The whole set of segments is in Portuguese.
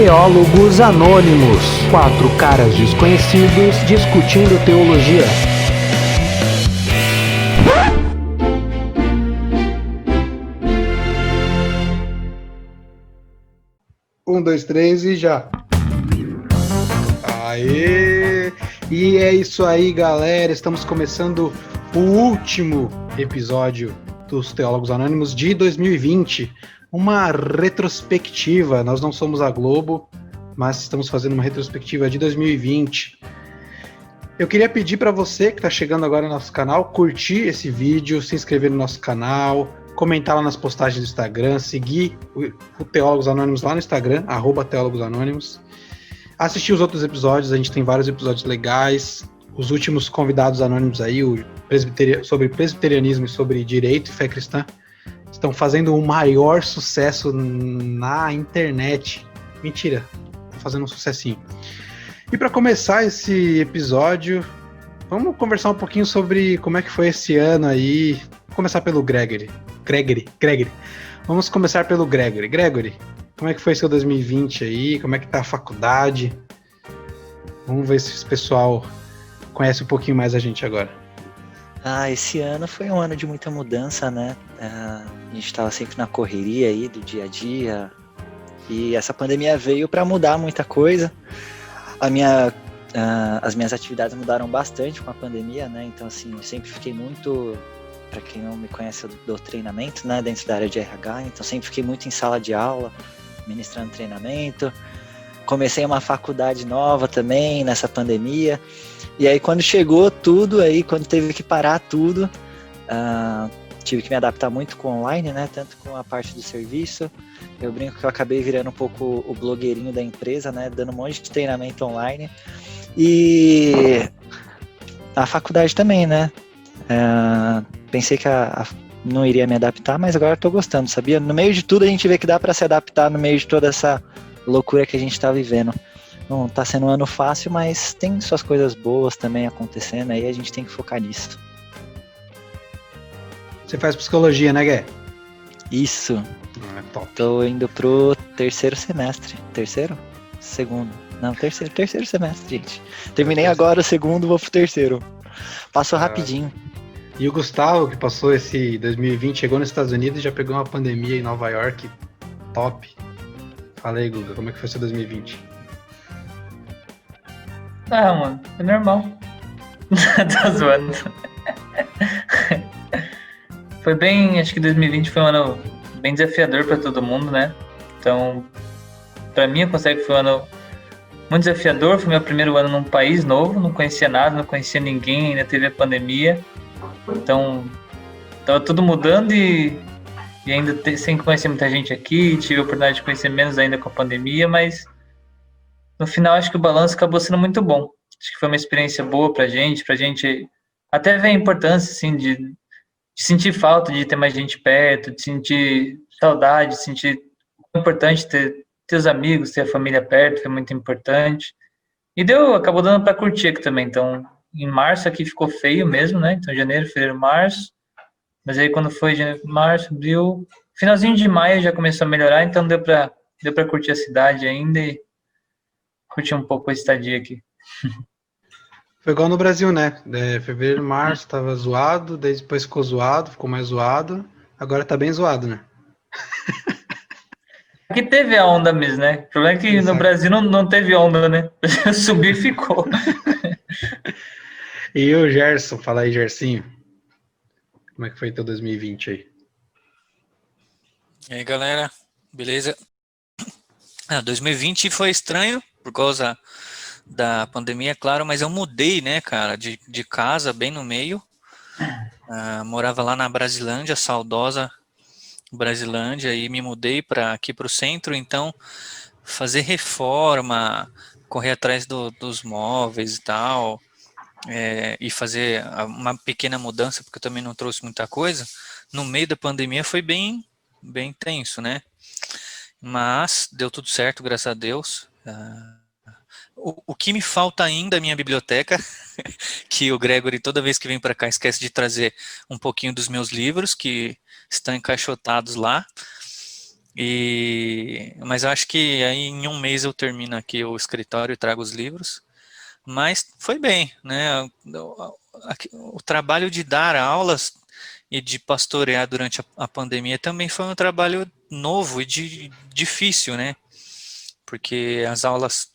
Teólogos Anônimos, quatro caras desconhecidos discutindo teologia. Um, dois, três e já. Aê! E é isso aí, galera. Estamos começando o último episódio dos Teólogos Anônimos de 2020. Uma retrospectiva. Nós não somos a Globo, mas estamos fazendo uma retrospectiva de 2020. Eu queria pedir para você que está chegando agora no nosso canal, curtir esse vídeo, se inscrever no nosso canal, comentar lá nas postagens do Instagram, seguir o Teólogos Anônimos lá no Instagram, @teólogosanônimos. Assistir os outros episódios, a gente tem vários episódios legais. Os últimos convidados anônimos aí, sobre presbiterianismo e sobre direito e fé cristã, estão fazendo o maior sucesso na internet. Mentira, estão fazendo um sucessinho. E para começar esse episódio, vamos conversar um pouquinho sobre como é que foi esse ano aí. Vou começar pelo Gregory. Vamos começar pelo Gregory. Gregory, como é que foi seu 2020 aí? Como é que tá a faculdade? Vamos ver se esse pessoal conhece um pouquinho mais a gente agora. Esse ano foi um ano de muita mudança, né? A gente estava sempre na correria aí do dia a dia. E essa pandemia veio para mudar muita coisa. As minhas atividades mudaram bastante com a pandemia, né? Então, assim, eu sempre fiquei muito... Para quem não me conhece, eu dou treinamento, né? Dentro da área de RH. Então, sempre fiquei muito em sala de aula, ministrando treinamento. Comecei uma faculdade nova também nessa pandemia. E aí, quando chegou tudo, quando teve que parar tudo, tive que me adaptar muito com online, né? Tanto com a parte do serviço. Eu brinco que eu acabei virando um pouco o blogueirinho da empresa, né? Dando um monte de treinamento online. E a faculdade também, né? Pensei que não iria me adaptar, mas agora estou gostando, sabia? No meio de tudo, a gente vê que dá para se adaptar no meio de toda essa loucura que a gente está vivendo. Não está sendo um ano fácil, mas tem suas coisas boas também acontecendo, aí a gente tem que focar nisso. Você faz psicologia, né, Gué? Isso. Top. Tô indo pro terceiro semestre. Terceiro? Segundo. Não, terceiro semestre, gente. Terminei agora o segundo, vou pro terceiro. Passou rapidinho. E o Gustavo, que passou esse 2020, chegou nos Estados Unidos e já pegou uma pandemia em Nova York. Top. Fala aí, Guga, como é que foi seu 2020? Mano, foi normal. Tá zoando. Foi bem, acho que 2020 foi um ano bem desafiador pra todo mundo, né? Então, pra mim, eu considero que foi um ano muito desafiador. Foi meu primeiro ano num país novo, não conhecia nada, não conhecia ninguém, ainda teve a pandemia. Então, tava tudo mudando e ainda sem conhecer muita gente aqui. Tive a oportunidade de conhecer menos ainda com a pandemia, mas no final acho que o balanço acabou sendo muito bom. Acho que foi uma experiência boa pra gente até ver a importância, assim, de sentir falta de ter mais gente perto, de sentir saudade, de sentir importante ter os amigos, ter a família perto, que é muito importante. E acabou dando para curtir aqui também. Então, em março aqui ficou feio mesmo, né? Então, janeiro, fevereiro, março. Mas aí quando foi janeiro, março, abril, finalzinho de maio já começou a melhorar, então deu para curtir a cidade ainda e curtir um pouco a estadia aqui. Foi igual no Brasil, né? Fevereiro, março tava zoado, daí depois ficou zoado, ficou mais zoado. Agora tá bem zoado, né? Aqui teve a onda mesmo, né? O problema é que no Brasil não teve onda, né? Subiu e ficou. E o Gerson, fala aí, Gersinho. Como é que foi teu 2020 aí? E aí, galera, beleza? 2020 foi estranho por causa da pandemia, claro, mas eu mudei, né, cara, de casa, bem no meio. Morava lá na Brasilândia, saudosa Brasilândia, e me mudei aqui para o centro, então fazer reforma, correr atrás dos móveis e tal, e fazer uma pequena mudança, porque eu também não trouxe muita coisa, no meio da pandemia foi bem tenso, né? Mas deu tudo certo, graças a Deus. O que me falta ainda é a minha biblioteca, que o Gregory, toda vez que vem para cá, esquece de trazer um pouquinho dos meus livros, que estão encaixotados lá. Mas eu acho que aí em um mês eu termino aqui o escritório e trago os livros. Mas foi bem, né? O trabalho de dar aulas e de pastorear durante a pandemia também foi um trabalho novo e difícil, né? Porque as aulas,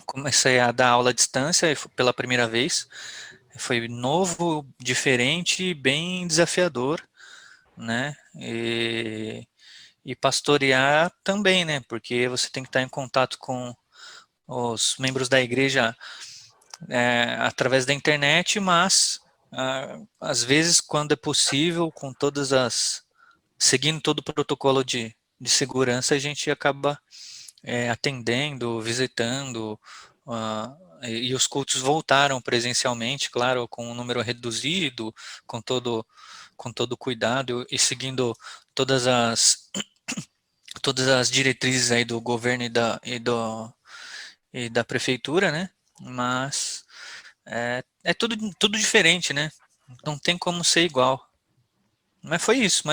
comecei a dar aula à distância pela primeira vez, foi novo, diferente e bem desafiador, né? E pastorear também, né? Porque você tem que estar em contato com os membros da igreja através da internet, mas às vezes, quando é possível, seguindo todo o protocolo de segurança, a gente acaba atendendo, visitando, e os cultos voltaram presencialmente, claro, com um número reduzido, com todo cuidado e seguindo todas as diretrizes aí do governo e da prefeitura, né? Mas é tudo diferente, né? Não tem como ser igual. Mas foi isso,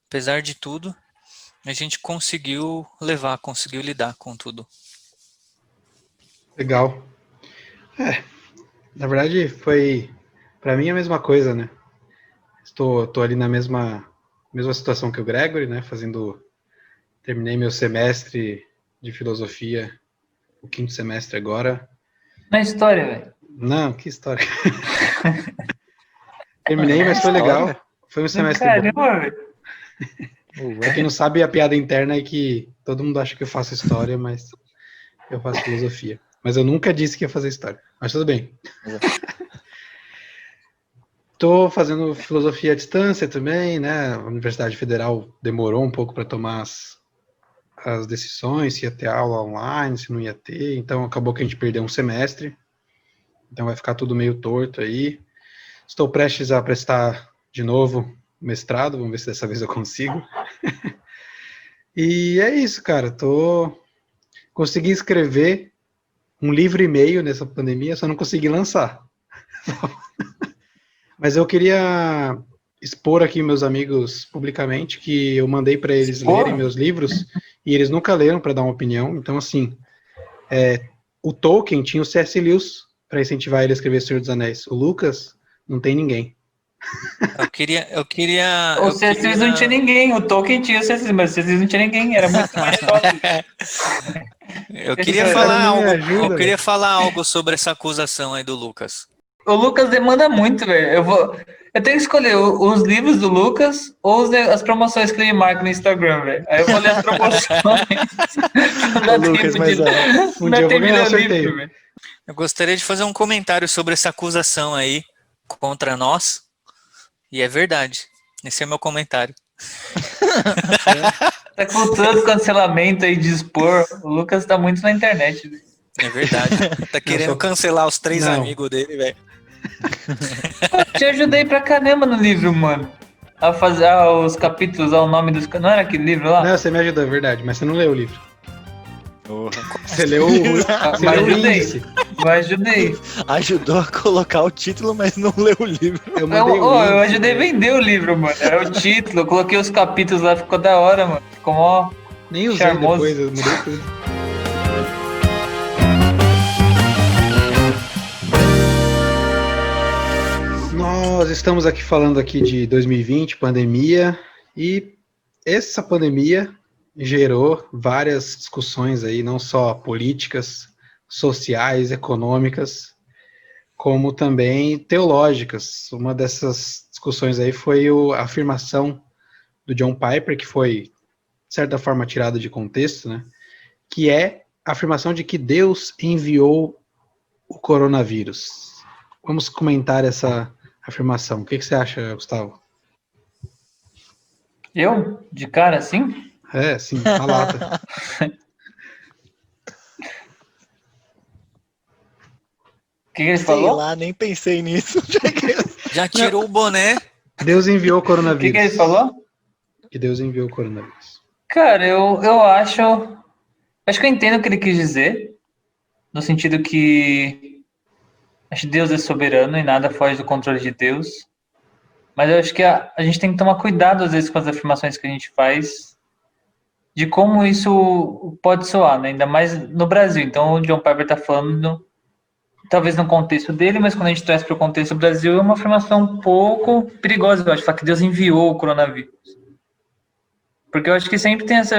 apesar de tudo, a gente conseguiu lidar com tudo. Legal. Na verdade, foi para mim a mesma coisa, né? Tô ali na mesma situação que o Gregory, né? Terminei meu semestre de filosofia, o 5º semestre agora. Na história, velho. Não, que história. Terminei, mas foi legal. Foi um semestre bom. Caramba, velho. Pra quem não sabe, a piada interna é que todo mundo acha que eu faço história, mas eu faço filosofia. Mas eu nunca disse que ia fazer história. Mas tudo bem. Tô fazendo filosofia à distância também, né? A Universidade Federal demorou um pouco para tomar as decisões, se ia ter aula online, se não ia ter. Então acabou que a gente perdeu um semestre. Então vai ficar tudo meio torto aí. Estou prestes a prestar de novo mestrado, vamos ver se dessa vez eu consigo. E é isso, cara. Consegui escrever um livro e meio nessa pandemia, só não consegui lançar. Mas eu queria expor aqui meus amigos publicamente que eu mandei para eles lerem meus livros e eles nunca leram para dar uma opinião. Então, assim, o Tolkien tinha o C.S. Lewis para incentivar ele a escrever Senhor dos Anéis. O Lucas não tem ninguém. Eu queria. O C.S. Lewis não tinha ninguém, o Tolkien tinha o C.S. Lewis, mas o C.S. Lewis não tinha ninguém, era muito mais fácil. Eu queria falar algo sobre essa acusação aí do Lucas. O Lucas demanda muito, velho. Eu tenho que escolher os livros do Lucas ou as promoções que ele marca no Instagram, velho. Aí eu vou ler as promoções. Não dá Lucas, tempo de um dia eu vou ganhar o sorteio. velho. Eu gostaria de fazer um comentário sobre essa acusação aí contra nós. E é verdade. Esse é meu comentário. Tá com tanto cancelamento aí de expor. O Lucas tá muito na internet, velho. É verdade. Tá querendo cancelar os 3 amigos dele, velho. Te ajudei pra caramba no livro, mano. A fazer os capítulos, o nome dos... Não era aquele livro lá? Não, você me ajudou, é verdade, mas você não leu o livro. Você leu o índice. Mas ajudei. Ajudou a colocar o título, mas não leu o livro. Eu ajudei a vender o livro, mano. Era o título, eu coloquei os capítulos lá, ficou da hora, mano. Ficou mó nem usei charmoso. Depois, eu mudei tudo. Nós estamos aqui falando aqui de 2020, pandemia, e essa pandemia gerou várias discussões aí, não só políticas, sociais, econômicas, como também teológicas. Uma dessas discussões aí foi a afirmação do John Piper, que foi, de certa forma, tirada de contexto, né? Que é a afirmação de que Deus enviou o coronavírus. Vamos comentar essa afirmação. O que você acha, Gustavo? Eu? De cara assim? Sim, a lata. O que ele Sei falou? lá, nem pensei nisso. Já tirou o boné. Deus enviou o coronavírus. O que ele falou? Que Deus enviou o coronavírus. Cara, eu acho que eu entendo o que ele quis dizer, no sentido que acho que Deus é soberano e nada foge do controle de Deus, Mas eu acho que a gente tem que tomar cuidado, às vezes, com as afirmações que a gente faz, de como isso pode soar, né? Ainda mais no Brasil. Então, o John Piper está falando, talvez no contexto dele, mas quando a gente traz para o contexto do Brasil, é uma afirmação um pouco perigosa, eu acho, falar que Deus enviou o coronavírus. Porque eu acho que sempre tem essa...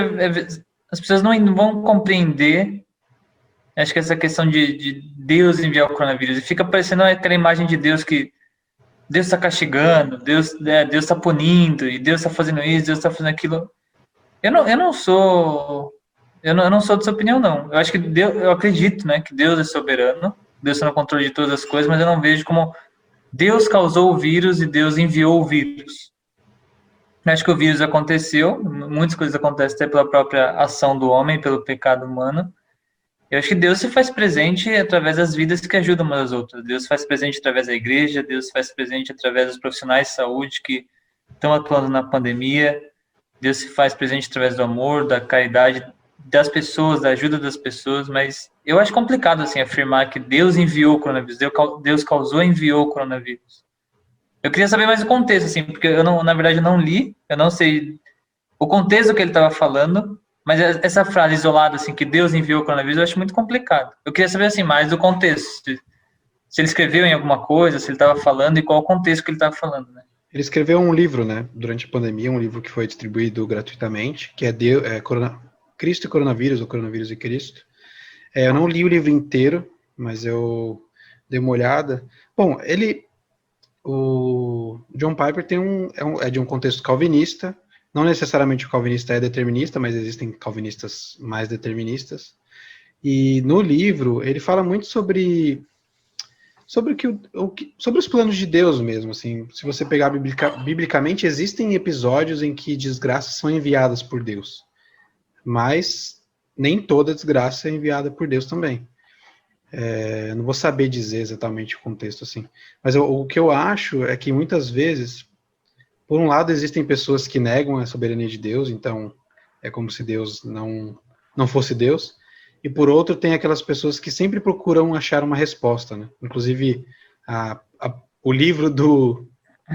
As pessoas não vão compreender, acho que essa questão de Deus enviar o coronavírus. E fica parecendo aquela imagem de Deus que Deus está castigando, Deus está punindo, e Deus está fazendo isso, Deus está fazendo aquilo. Eu não sou dessa opinião, não. Eu acho que Deus, eu acredito, né, que Deus é soberano, Deus está no controle de todas as coisas, mas eu não vejo como Deus causou o vírus e Deus enviou o vírus. Eu acho que o vírus aconteceu, muitas coisas acontecem até pela própria ação do homem, pelo pecado humano. Eu acho que Deus se faz presente através das vidas que ajudam umas às outras. Deus se faz presente através da igreja, Deus se faz presente através dos profissionais de saúde que estão atuando na pandemia. Deus se faz presente através do amor, da caridade das pessoas, da ajuda das pessoas, mas eu acho complicado assim afirmar que Deus enviou o coronavírus, Deus causou e enviou o coronavírus. Eu queria saber mais o contexto, assim, porque na verdade, eu não li, eu não sei o contexto que ele estava falando, mas essa frase isolada, assim, que Deus enviou o coronavírus, eu acho muito complicado. Eu queria saber, assim, mais do contexto, se ele escreveu em alguma coisa, se ele estava falando e qual o contexto que ele estava falando, né? Ele escreveu um livro, né, durante a pandemia, um livro que foi distribuído gratuitamente, que é Cristo e Coronavírus, ou Coronavírus e Cristo. Eu não li o livro inteiro, mas eu dei uma olhada. Bom, o John Piper é de um contexto calvinista, não necessariamente o calvinista é determinista, mas existem calvinistas mais deterministas. E no livro ele fala muito sobre os planos de Deus mesmo, assim. Se você pegar biblicamente, existem episódios em que desgraças são enviadas por Deus, mas nem toda desgraça é enviada por Deus também. Não vou saber dizer exatamente o contexto, assim, mas o que eu acho é que muitas vezes, por um lado, existem pessoas que negam a soberania de Deus, então é como se Deus não fosse Deus, e por outro, tem aquelas pessoas que sempre procuram achar uma resposta, né? Inclusive, o livro do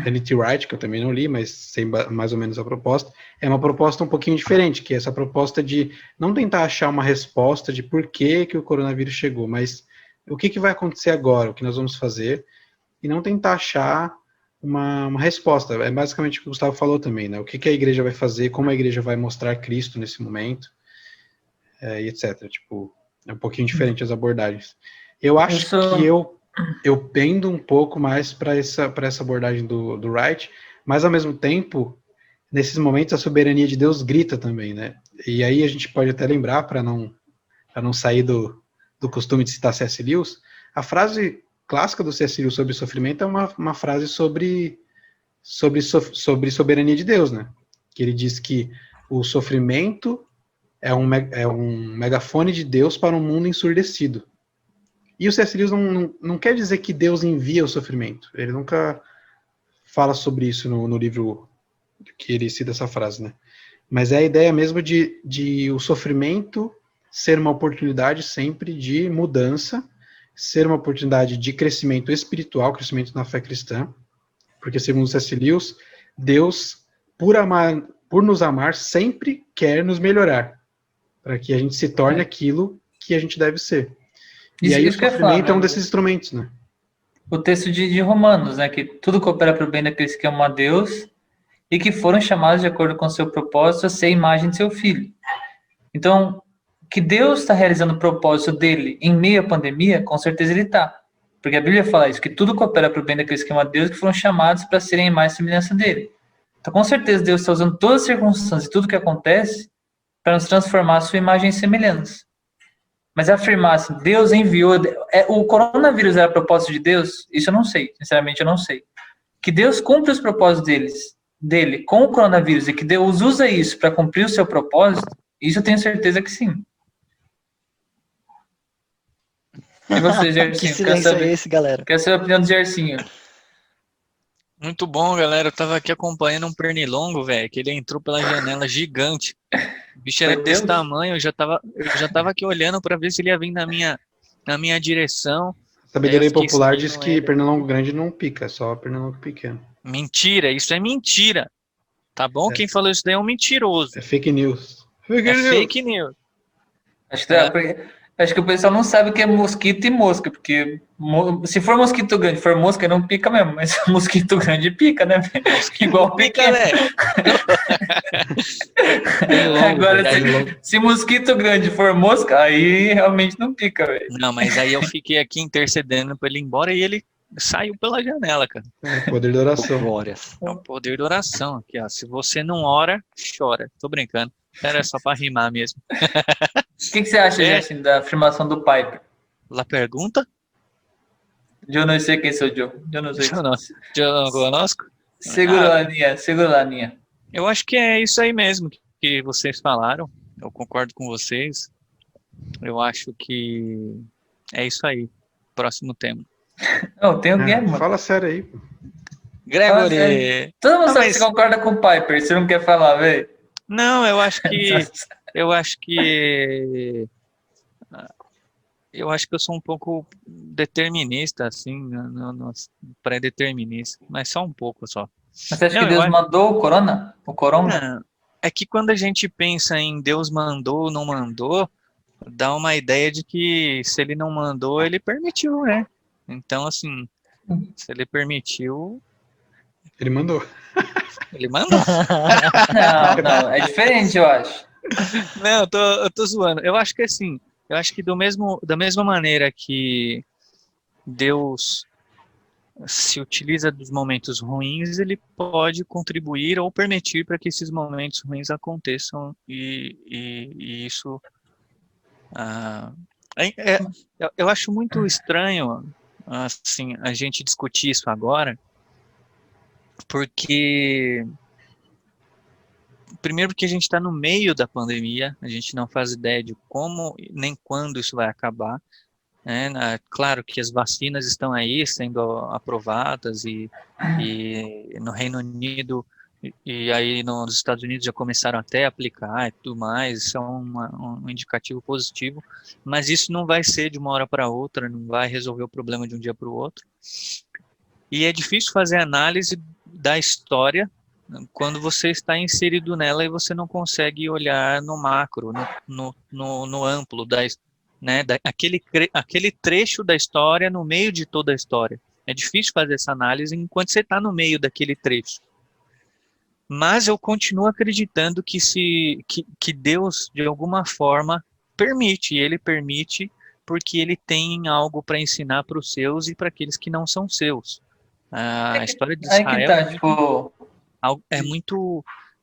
N.T. Wright, que eu também não li, mas sei mais ou menos a proposta, é uma proposta um pouquinho diferente, que é essa proposta de não tentar achar uma resposta de por que o coronavírus chegou, mas o que vai acontecer agora, o que nós vamos fazer, e não tentar achar uma resposta. É basicamente o que o Gustavo falou também, né? O que a igreja vai fazer, como a igreja vai mostrar Cristo nesse momento, e etc. Tipo, é um pouquinho diferente as abordagens. Eu acho que eu pendo um pouco mais para essa abordagem do Wright, mas ao mesmo tempo, nesses momentos a soberania de Deus grita também, né? E aí a gente pode até lembrar, para não sair do costume de citar C.S. Lewis, a frase clássica do C.S. Lewis sobre sofrimento é uma frase sobre soberania de Deus, né? Que ele diz que o sofrimento é um megafone de Deus para um mundo ensurdecido. E o C.S. Lewis não quer dizer que Deus envia o sofrimento. Ele nunca fala sobre isso no livro que ele cita essa frase, né? Mas é a ideia mesmo de o sofrimento ser uma oportunidade sempre de mudança, ser uma oportunidade de crescimento espiritual, crescimento na fé cristã, porque segundo C.S. Lewis, Deus, por nos amar, sempre quer nos melhorar, para que a gente se torne aquilo que a gente deve ser. E aí o sofrimento é um desses instrumentos, né? O texto de Romanos, né, que tudo coopera para o bem daqueles que amam a Deus e que foram chamados de acordo com o seu propósito a ser a imagem de seu Filho. Então, que Deus está realizando o propósito dele em meio à pandemia, com certeza ele está. Porque a Bíblia fala isso, que tudo coopera para o bem daqueles que amam a Deus, que foram chamados para serem a imagem e semelhança dele. Então, com certeza, Deus está usando todas as circunstâncias e tudo que acontece para nos transformar a sua imagem e semelhança. Mas afirmar assim, Deus enviou... o coronavírus era propósito de Deus? Isso eu não sei, sinceramente eu não sei. Que Deus cumpre os propósitos dele com o coronavírus e que Deus usa isso para cumprir o seu propósito, isso eu tenho certeza que sim. E você, Gersinho? Que silêncio é esse, galera? Quero saber a opinião do Gersinho. Muito bom, galera. Eu tava aqui acompanhando um pernilongo, velho, que ele entrou pela janela gigante. O bicho era desse tamanho, eu já tava aqui olhando para ver se ele ia vir na minha direção. A sabedoria popular diz que pernilongo grande não pica, só pernilongo pequeno. Mentira, isso é mentira. Tá bom? Quem falou isso daí é um mentiroso. É fake news. Fake É news. fake news. Acho que o pessoal não sabe o que é mosquito e mosca, porque se for mosquito grande, for mosca, não pica mesmo, mas mosquito grande pica, né? Igual Pica, pequeno. velho. Agora, se mosquito grande for mosca, aí realmente não pica, velho. Não, mas aí eu fiquei aqui intercedendo pra ele ir embora e ele saiu pela janela, cara. É, poder da oração. Glórias. É o poder da oração aqui, ó. Se você não ora, chora. Tô brincando. Era só pra rimar mesmo. O que você acha, gente, da afirmação do Piper? La pergunta? Eu não sei quem sou eu. Eu não sei. Eu não conosco? Segura a linha. Eu acho que é isso aí mesmo que vocês falaram. Eu concordo com vocês. Eu acho que é isso aí. Próximo tema. Não, tem alguém, mano. Fala sério aí. Gregory! Todo mundo Não, sabe mas- que você concorda com o Piper, você não quer falar, velho? Não, eu acho que eu sou um pouco determinista, assim, pré-determinista, mas só um pouco só. Mas você acha Não, que eu Deus acho- mandou o corona? O corona? Não, é que quando a gente pensa em Deus mandou ou não mandou, dá uma ideia de que se ele não mandou, ele permitiu, né? Então, assim, se ele permitiu, Ele mandou. ele mandou. Não, é diferente, eu acho. Não, eu tô zoando. Eu acho que assim, eu acho que da mesma maneira que Deus se utiliza dos momentos ruins, ele pode contribuir ou permitir para que esses momentos ruins aconteçam e isso eu acho muito estranho assim a gente discutir isso agora, porque primeiro porque a gente está no meio da pandemia, a gente não faz ideia de como nem quando isso vai acabar. Claro que as vacinas estão aí sendo aprovadas e no Reino Unido e aí nos Estados Unidos já começaram até a aplicar e tudo mais, isso é um indicativo positivo, mas isso não vai ser de uma hora para outra, não vai resolver o problema de um dia para o outro. E é difícil fazer análise da história quando você está inserido nela e você não consegue olhar no macro, no amplo aquele trecho da história no meio de toda a história. É difícil fazer essa análise enquanto você está no meio daquele trecho. Mas eu continuo acreditando que Deus, de alguma forma, permite, e ele permite porque ele tem algo para ensinar para os seus e para aqueles que não são seus. A história de Israel Aí que tá, tipo...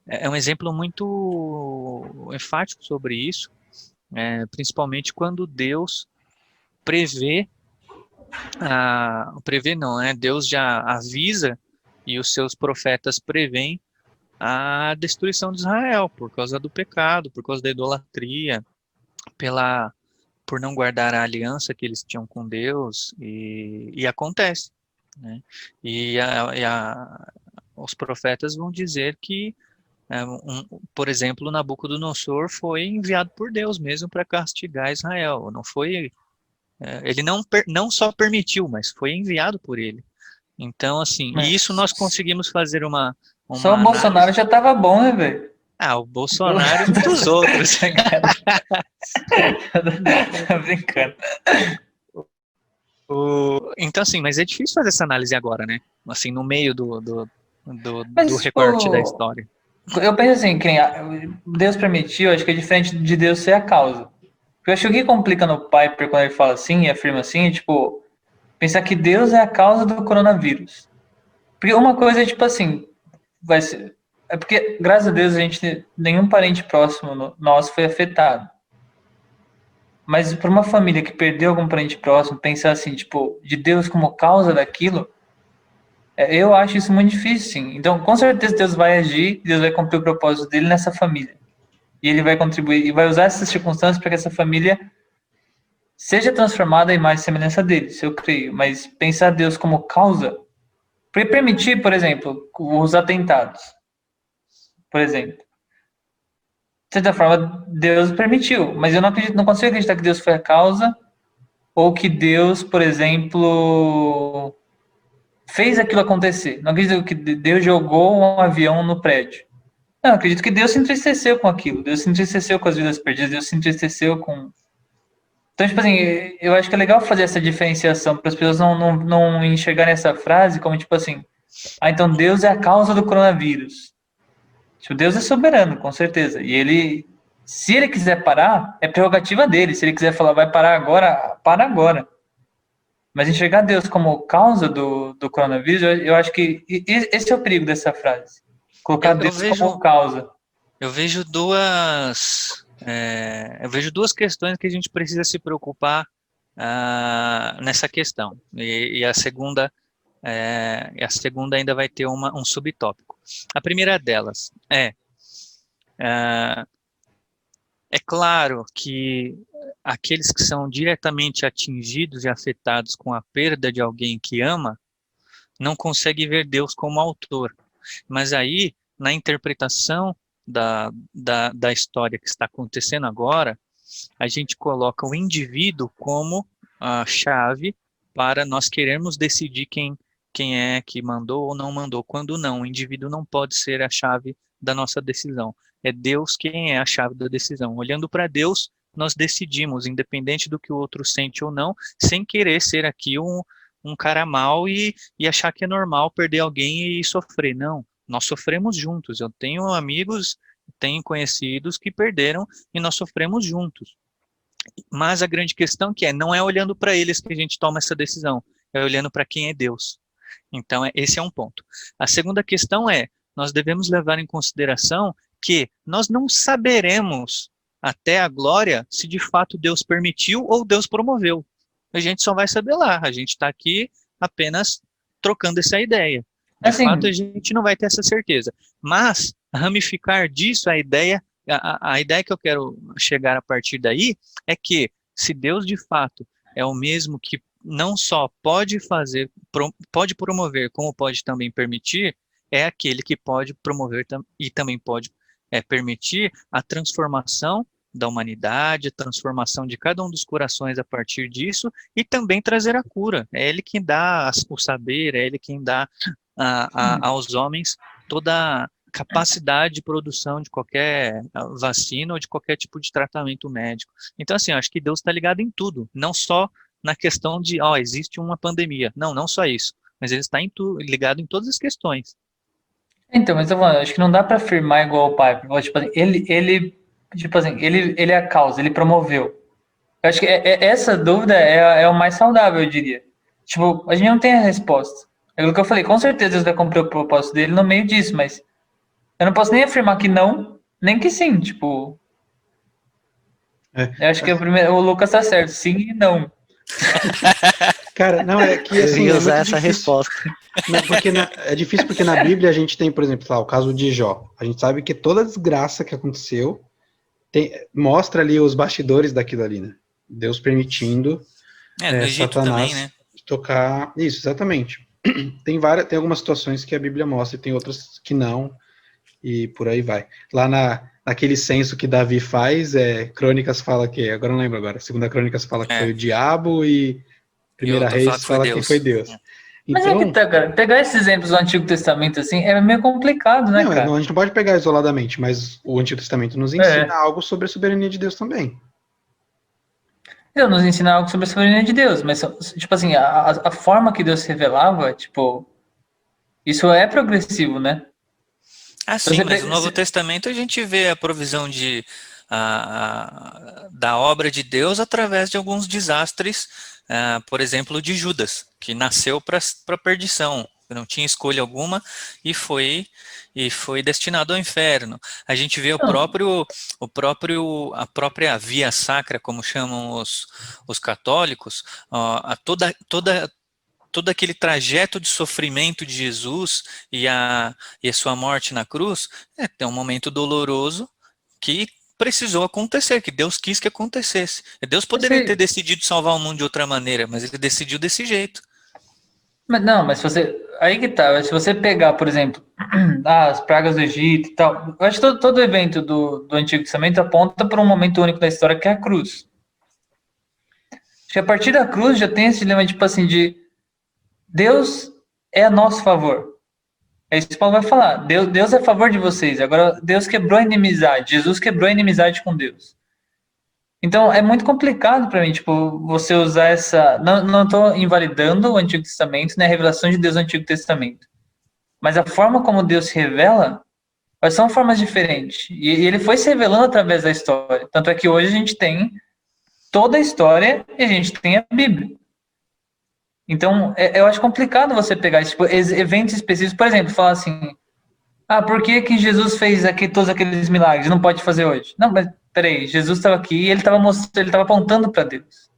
é um exemplo muito enfático sobre isso, principalmente quando Deus prevê Deus já avisa e os seus profetas preveem a destruição de Israel por causa do pecado, por causa da idolatria, por não guardar a aliança que eles tinham com Deus, e acontece, né? Os profetas vão dizer que, por exemplo, Nabucodonosor foi enviado por Deus mesmo para castigar Israel. Não foi, ele não só permitiu, mas foi enviado por ele. Então, assim, e isso nós conseguimos fazer uma Só o Bolsonaro já tava bom, né, velho? o Bolsonaro e muitos outros. Tô brincando. Então, assim, mas é difícil fazer essa análise agora, né? Assim, no meio do Mas, recorte tipo, da história. Eu penso assim, que Deus permitiu, acho que é diferente de Deus ser a causa. Porque eu acho que o que complica no Piper quando ele fala assim, e afirma assim, é tipo, pensar que Deus é a causa do coronavírus. Porque uma coisa é tipo assim, vai ser... É porque, graças a Deus, nenhum parente próximo nosso foi afetado. Mas para uma família que perdeu algum parente próximo, pensar assim, tipo, de Deus como causa daquilo, eu acho isso muito difícil, sim. Então, com certeza, Deus vai agir, Deus vai cumprir o propósito dele nessa família. E ele vai contribuir, e vai usar essas circunstâncias para que essa família seja transformada em mais semelhança dele, isso eu creio. Mas pensar Deus como causa, para permitir, por exemplo, os atentados, por exemplo. De certa forma, Deus permitiu, mas eu não consigo acreditar que Deus foi a causa, ou que Deus, por exemplo, fez aquilo acontecer. Não acredito que Deus jogou um avião no prédio. Não, acredito que Deus se entristeceu com aquilo. Deus se entristeceu com as vidas perdidas. Deus se entristeceu com... Então, tipo assim, eu acho que é legal fazer essa diferenciação para as pessoas não enxergarem essa frase como, tipo assim, então Deus é a causa do coronavírus. Tipo, Deus é soberano, com certeza. E ele, se ele quiser parar, é prerrogativa dele. Se ele quiser falar, vai parar agora, para agora. Mas enxergar Deus como causa do coronavírus, eu acho que esse é o perigo dessa frase. Colocar Deus como causa. Eu vejo duas questões que a gente precisa se preocupar nessa questão. E a segunda ainda vai ter um subtópico. A primeira delas é claro que aqueles que são diretamente atingidos e afetados com a perda de alguém que ama não conseguem ver Deus como autor. Mas aí, na interpretação da história que está acontecendo agora, a gente coloca o indivíduo como a chave para nós querermos decidir quem é que mandou ou não mandou. Quando não, o indivíduo não pode ser a chave da nossa decisão. É Deus quem é a chave da decisão. Olhando para Deus, nós decidimos, independente do que o outro sente ou não, sem querer ser aqui um cara mau e achar que é normal perder alguém e sofrer. Não, nós sofremos juntos. Eu tenho amigos, tenho conhecidos que perderam e nós sofremos juntos. Mas a grande questão não é olhando para eles que a gente toma essa decisão, é olhando para quem é Deus. Então, esse é um ponto. A segunda questão nós devemos levar em consideração que nós não saberemos até a glória se de fato Deus permitiu ou Deus promoveu. A gente só vai saber lá, a gente está aqui apenas trocando essa ideia. De fato, a gente não vai ter essa certeza. Mas, ramificar disso, a ideia que eu quero chegar a partir daí é que, se Deus de fato é o mesmo que não só pode promover, como pode também permitir, é aquele que pode promover e também pode permitir a transformação da humanidade, a transformação de cada um dos corações a partir disso e também trazer a cura. É Ele quem dá o saber, é Ele quem dá aos homens toda a capacidade de produção de qualquer vacina ou de qualquer tipo de tratamento médico. Então, assim, eu acho que Deus está ligado em tudo, não só na questão de, existe uma pandemia. Não só isso, mas Ele está ligado em todas as questões. Então, mas eu acho que não dá para afirmar igual o Pai. Tipo assim, ele é a causa, ele promoveu. Eu acho que essa dúvida é o mais saudável, eu diria. Tipo, a gente não tem a resposta. É aquilo que eu falei, com certeza Deus vai cumprir o propósito dele no meio disso, mas eu não posso nem afirmar que não, nem que sim, tipo... Eu acho que o Lucas tá certo, sim e não. Cara, não, é que assim... Eu ia usar essa resposta. Não, porque é difícil porque na Bíblia a gente tem, por exemplo, lá, o caso de Jó. A gente sabe que toda a desgraça que aconteceu mostra ali os bastidores daquilo ali, né? Deus permitindo no Egito Satanás também, né? tocar... Isso, exatamente. Tem algumas situações que a Bíblia mostra e tem outras que não, e por aí vai. Lá naquele censo que Davi faz, Crônicas fala que... Agora não lembro agora. Segunda Crônicas fala que foi o diabo e Primeira Reis fala que foi Deus. Mas então, que tá, cara, pegar esses exemplos do Antigo Testamento, assim, é meio complicado, né, cara? Não, a gente não pode pegar isoladamente, mas o Antigo Testamento nos ensina algo sobre a soberania de Deus também. Deus nos ensina algo sobre a soberania de Deus, mas, tipo assim, a forma que Deus se revelava, tipo, isso é progressivo, né? Sim, mas no Novo Testamento a gente vê a provisão da obra de Deus através de alguns desastres, por exemplo, de Judas, que nasceu para perdição, não tinha escolha alguma e foi destinado ao inferno. A gente vê a própria via sacra, como chamam os católicos, todo aquele trajeto de sofrimento de Jesus e a sua morte na cruz, é um momento doloroso que precisou acontecer, que Deus quis que acontecesse. Deus poderia ter decidido salvar o mundo de outra maneira, mas Ele decidiu desse jeito. Mas aí que tá, se você pegar, por exemplo, as pragas do Egito e tal, eu acho que todo evento do Antigo Testamento aponta para um momento único da história, que é a cruz. Acho que a partir da cruz já tem esse dilema, tipo assim, de Deus é a nosso favor. É isso que Paulo vai falar. Deus é a favor de vocês. Agora, Deus quebrou a inimizade. Jesus quebrou a inimizade com Deus. Então, é muito complicado para mim, tipo, você usar essa... Não estou invalidando o Antigo Testamento, né, a revelação de Deus no Antigo Testamento. Mas a forma como Deus se revela, são formas diferentes. E ele foi se revelando através da história. Tanto é que hoje a gente tem toda a história e a gente tem a Bíblia. Então, eu acho complicado você pegar tipo, eventos específicos. Por exemplo, falar assim, por que Jesus fez todos aqueles milagres e não pode fazer hoje? Não, mas peraí, Jesus estava aqui e ele estava apontando para Deus.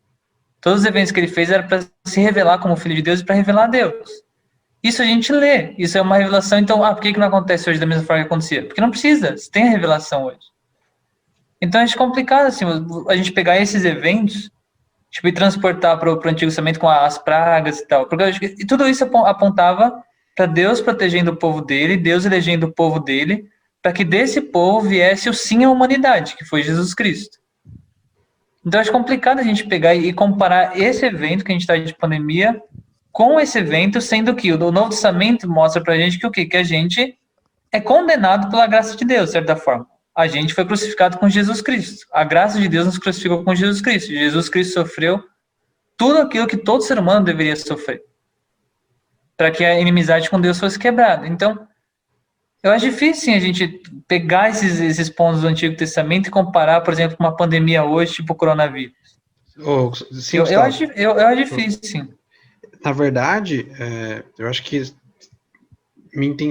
Todos os eventos que ele fez eram para se revelar como Filho de Deus e para revelar a Deus. Isso a gente lê, isso é uma revelação. Então, por que não acontece hoje da mesma forma que acontecia? Porque não precisa, você tem a revelação hoje. Então, acho complicado assim, a gente pegar esses eventos tipo, e transportar para o Antigo Testamento com as pragas e tal. Porque e tudo isso apontava para Deus protegendo o povo dele, Deus elegendo o povo dele, para que desse povo viesse o sim à humanidade, que foi Jesus Cristo. Então, acho complicado a gente pegar e comparar esse evento que a gente está de pandemia com esse evento, sendo que o Novo Testamento mostra para a gente que o quê? Que a gente é condenado pela graça de Deus, de certa forma. A gente foi crucificado com Jesus Cristo. A graça de Deus nos crucificou com Jesus Cristo. Jesus Cristo sofreu tudo aquilo que todo ser humano deveria sofrer, para que a inimizade com Deus fosse quebrada. Então, eu acho difícil sim, a gente pegar esses pontos do Antigo Testamento e comparar, por exemplo, com uma pandemia hoje, tipo o coronavírus. Sim, eu acho difícil, sim. Na verdade, eu acho que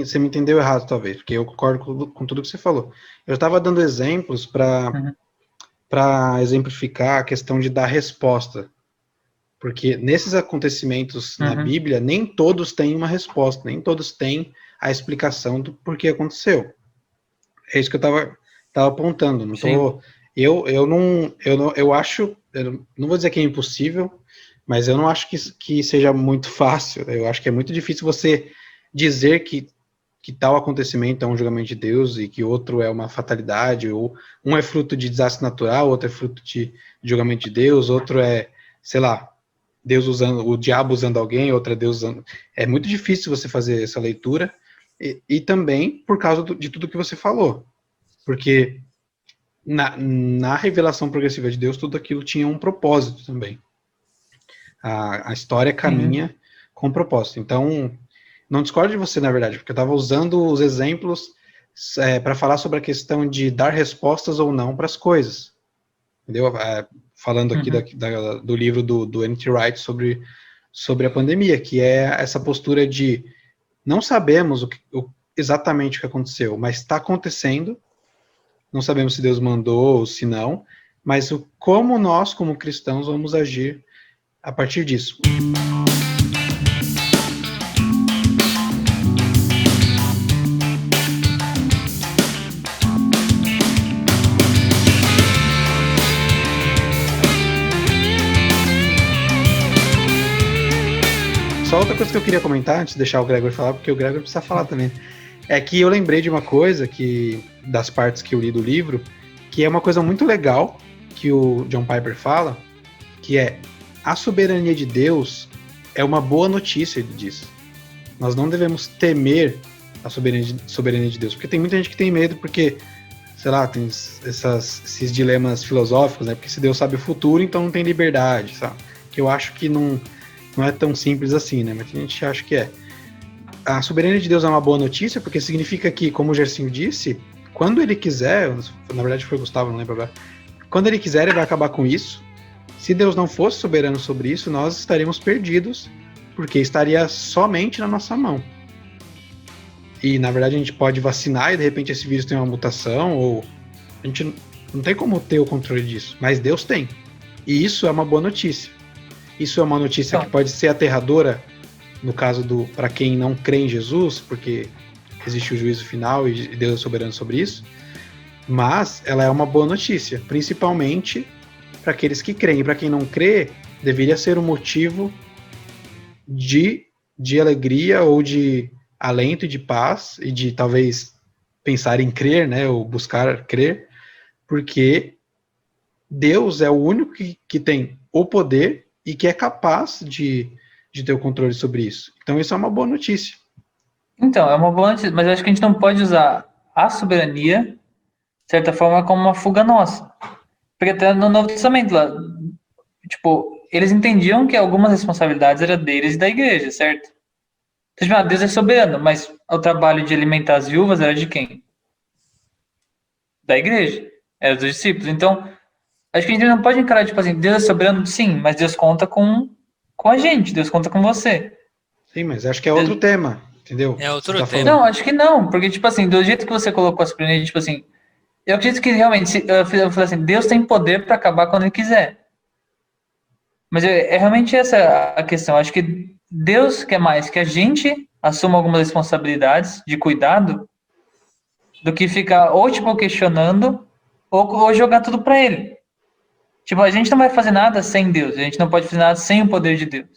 você me entendeu errado, talvez, porque eu concordo com tudo que você falou. Eu estava dando exemplos para exemplificar a questão de dar resposta. Porque nesses acontecimentos na Bíblia, nem todos têm uma resposta, nem todos têm a explicação do porquê aconteceu. É isso que eu estava apontando. Não tô, eu não vou dizer que é impossível, mas eu não acho que seja muito fácil. Eu acho que é muito difícil você dizer que tal acontecimento é um julgamento de Deus e que outro é uma fatalidade, ou um é fruto de desastre natural, outro é fruto de julgamento de Deus, outro é, sei lá, Deus usando, o diabo usando alguém, outro é Deus usando. É muito difícil você fazer essa leitura, e também por causa de tudo que você falou. Porque na revelação progressiva de Deus, tudo aquilo tinha um propósito também. A história caminha com propósito. Então, não discordo de você, na verdade, porque eu estava usando os exemplos para falar sobre a questão de dar respostas ou não para as coisas. Entendeu? Falando aqui do livro do N.T. Wright sobre a pandemia, que é essa postura de não sabemos exatamente o que aconteceu, mas está acontecendo, não sabemos se Deus mandou ou se não, mas como nós, como cristãos, vamos agir a partir disso. Só outra coisa que eu queria comentar, antes de deixar o Gregor falar, porque o Gregor precisa falar também, é que eu lembrei de uma coisa das partes que eu li do livro, que é uma coisa muito legal, que o John Piper fala, que é a soberania de Deus é uma boa notícia, ele diz. Nós não devemos temer a soberania de Deus, porque tem muita gente que tem medo, porque, sei lá, tem esses dilemas filosóficos, né? Porque se Deus sabe o futuro, então não tem liberdade, sabe? Que eu acho que não é tão simples assim, né? Mas a gente acha que é. A soberania de Deus é uma boa notícia, porque significa que, como o Gersinho disse, quando ele quiser, na verdade foi o Gustavo, não lembro agora, quando ele quiser, ele vai acabar com isso. Se Deus não fosse soberano sobre isso, nós estaríamos perdidos, porque estaria somente na nossa mão. E, na verdade, a gente pode vacinar e, de repente, esse vírus tem uma mutação, ou a gente não tem como ter o controle disso, mas Deus tem. E isso é uma boa notícia. Isso é uma notícia que pode ser aterradora, no caso para quem não crê em Jesus, porque existe o juízo final e Deus é soberano sobre isso, mas ela é uma boa notícia, principalmente para aqueles que creem. E para quem não crê, deveria ser um motivo de alegria ou de alento e de paz, e de talvez pensar em crer, né, ou buscar crer, porque Deus é o único que tem o poder e que é capaz de de ter o controle sobre isso. Então isso é uma boa notícia. Então, é uma boa notícia, mas eu acho que a gente não pode usar a soberania, de certa forma, como uma fuga nossa. Porque até no Novo Testamento, lá, tipo, eles entendiam que algumas responsabilidades eram deles e da igreja, certo? Então, tipo, Deus é soberano, mas o trabalho de alimentar as viúvas era de quem? Da igreja. Era dos discípulos. Então, acho que a gente não pode encarar, tipo assim, Deus é soberano, sim, mas Deus conta com a gente, Deus conta com você. Sim, mas acho que é outro tema, entendeu? É outro Você tá tema. falando. Não, acho que não, porque, tipo assim, do jeito que você colocou a soberania, tipo assim, eu acredito que realmente, eu falei assim, Deus tem poder para acabar quando ele quiser. Mas é realmente essa a questão. Acho que Deus quer mais que a gente assuma algumas responsabilidades de cuidado do que ficar ou, tipo, questionando ou jogar tudo para ele. Tipo, a gente não vai fazer nada sem Deus, a gente não pode fazer nada sem o poder de Deus.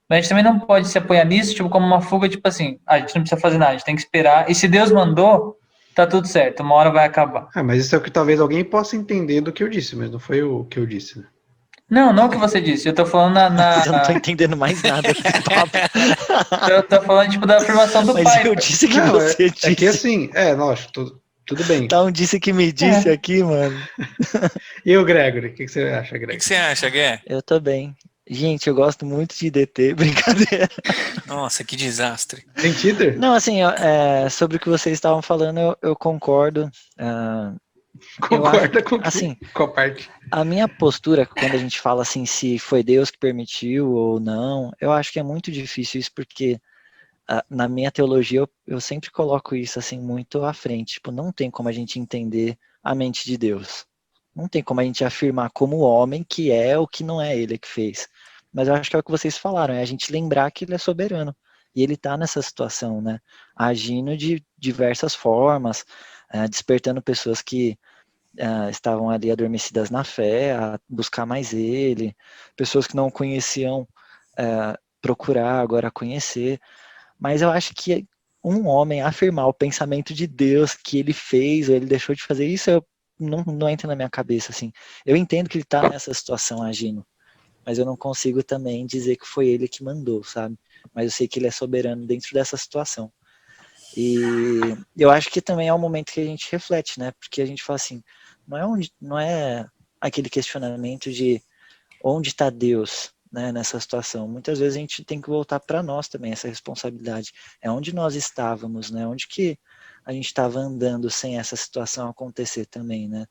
Mas a gente também não pode se apoiar nisso, tipo, como uma fuga, tipo assim, a gente não precisa fazer nada, a gente tem que esperar. E se Deus mandou, tá tudo certo, uma hora vai acabar. Mas isso é o que talvez alguém possa entender do que eu disse, mas não foi o que eu disse, né? Não o que você disse, eu tô falando Eu não tô entendendo mais nada desse papo. eu tô falando, tipo, da afirmação do Mas pai. eu disse que Não, você disse. é que assim, lógico, tudo bem. Tá um disse que me disse aqui, mano. E o Gregory, o que você acha, O Gregory? que você acha, Gué? Eu tô bem. Gente, eu gosto muito de DT, brincadeira. Nossa, que desastre. Tem Twitter? Não, assim, sobre o que vocês estavam falando, eu concordo. Concorda com assim, qual parte? a minha postura, quando a gente fala assim, se foi Deus que permitiu ou não, eu acho que é muito difícil isso, porque na minha teologia eu sempre coloco isso assim muito à frente. Tipo, não tem como a gente entender a mente de Deus. Não tem como a gente afirmar como homem que é o que não é ele que fez. Mas eu acho que é o que vocês falaram, é a gente lembrar que ele é soberano. E ele está nessa situação, né? Agindo de diversas formas, despertando pessoas que estavam ali adormecidas na fé, a buscar mais ele, pessoas que não o conheciam, procurar agora conhecer. Mas eu acho que um homem afirmar o pensamento de Deus que ele fez ou ele deixou de fazer isso, não entra na minha cabeça, assim. Eu entendo que ele está nessa situação agindo, mas eu não consigo também dizer que foi ele que mandou, sabe? Mas eu sei que ele é soberano dentro dessa situação. E eu acho que também é um momento que a gente reflete, né? Porque a gente fala assim, não é aquele questionamento de onde está Deus, né, nessa situação. Muitas vezes a gente tem que voltar para nós também, essa responsabilidade. É onde nós estávamos, né? Onde que a gente estava andando sem essa situação acontecer também, né?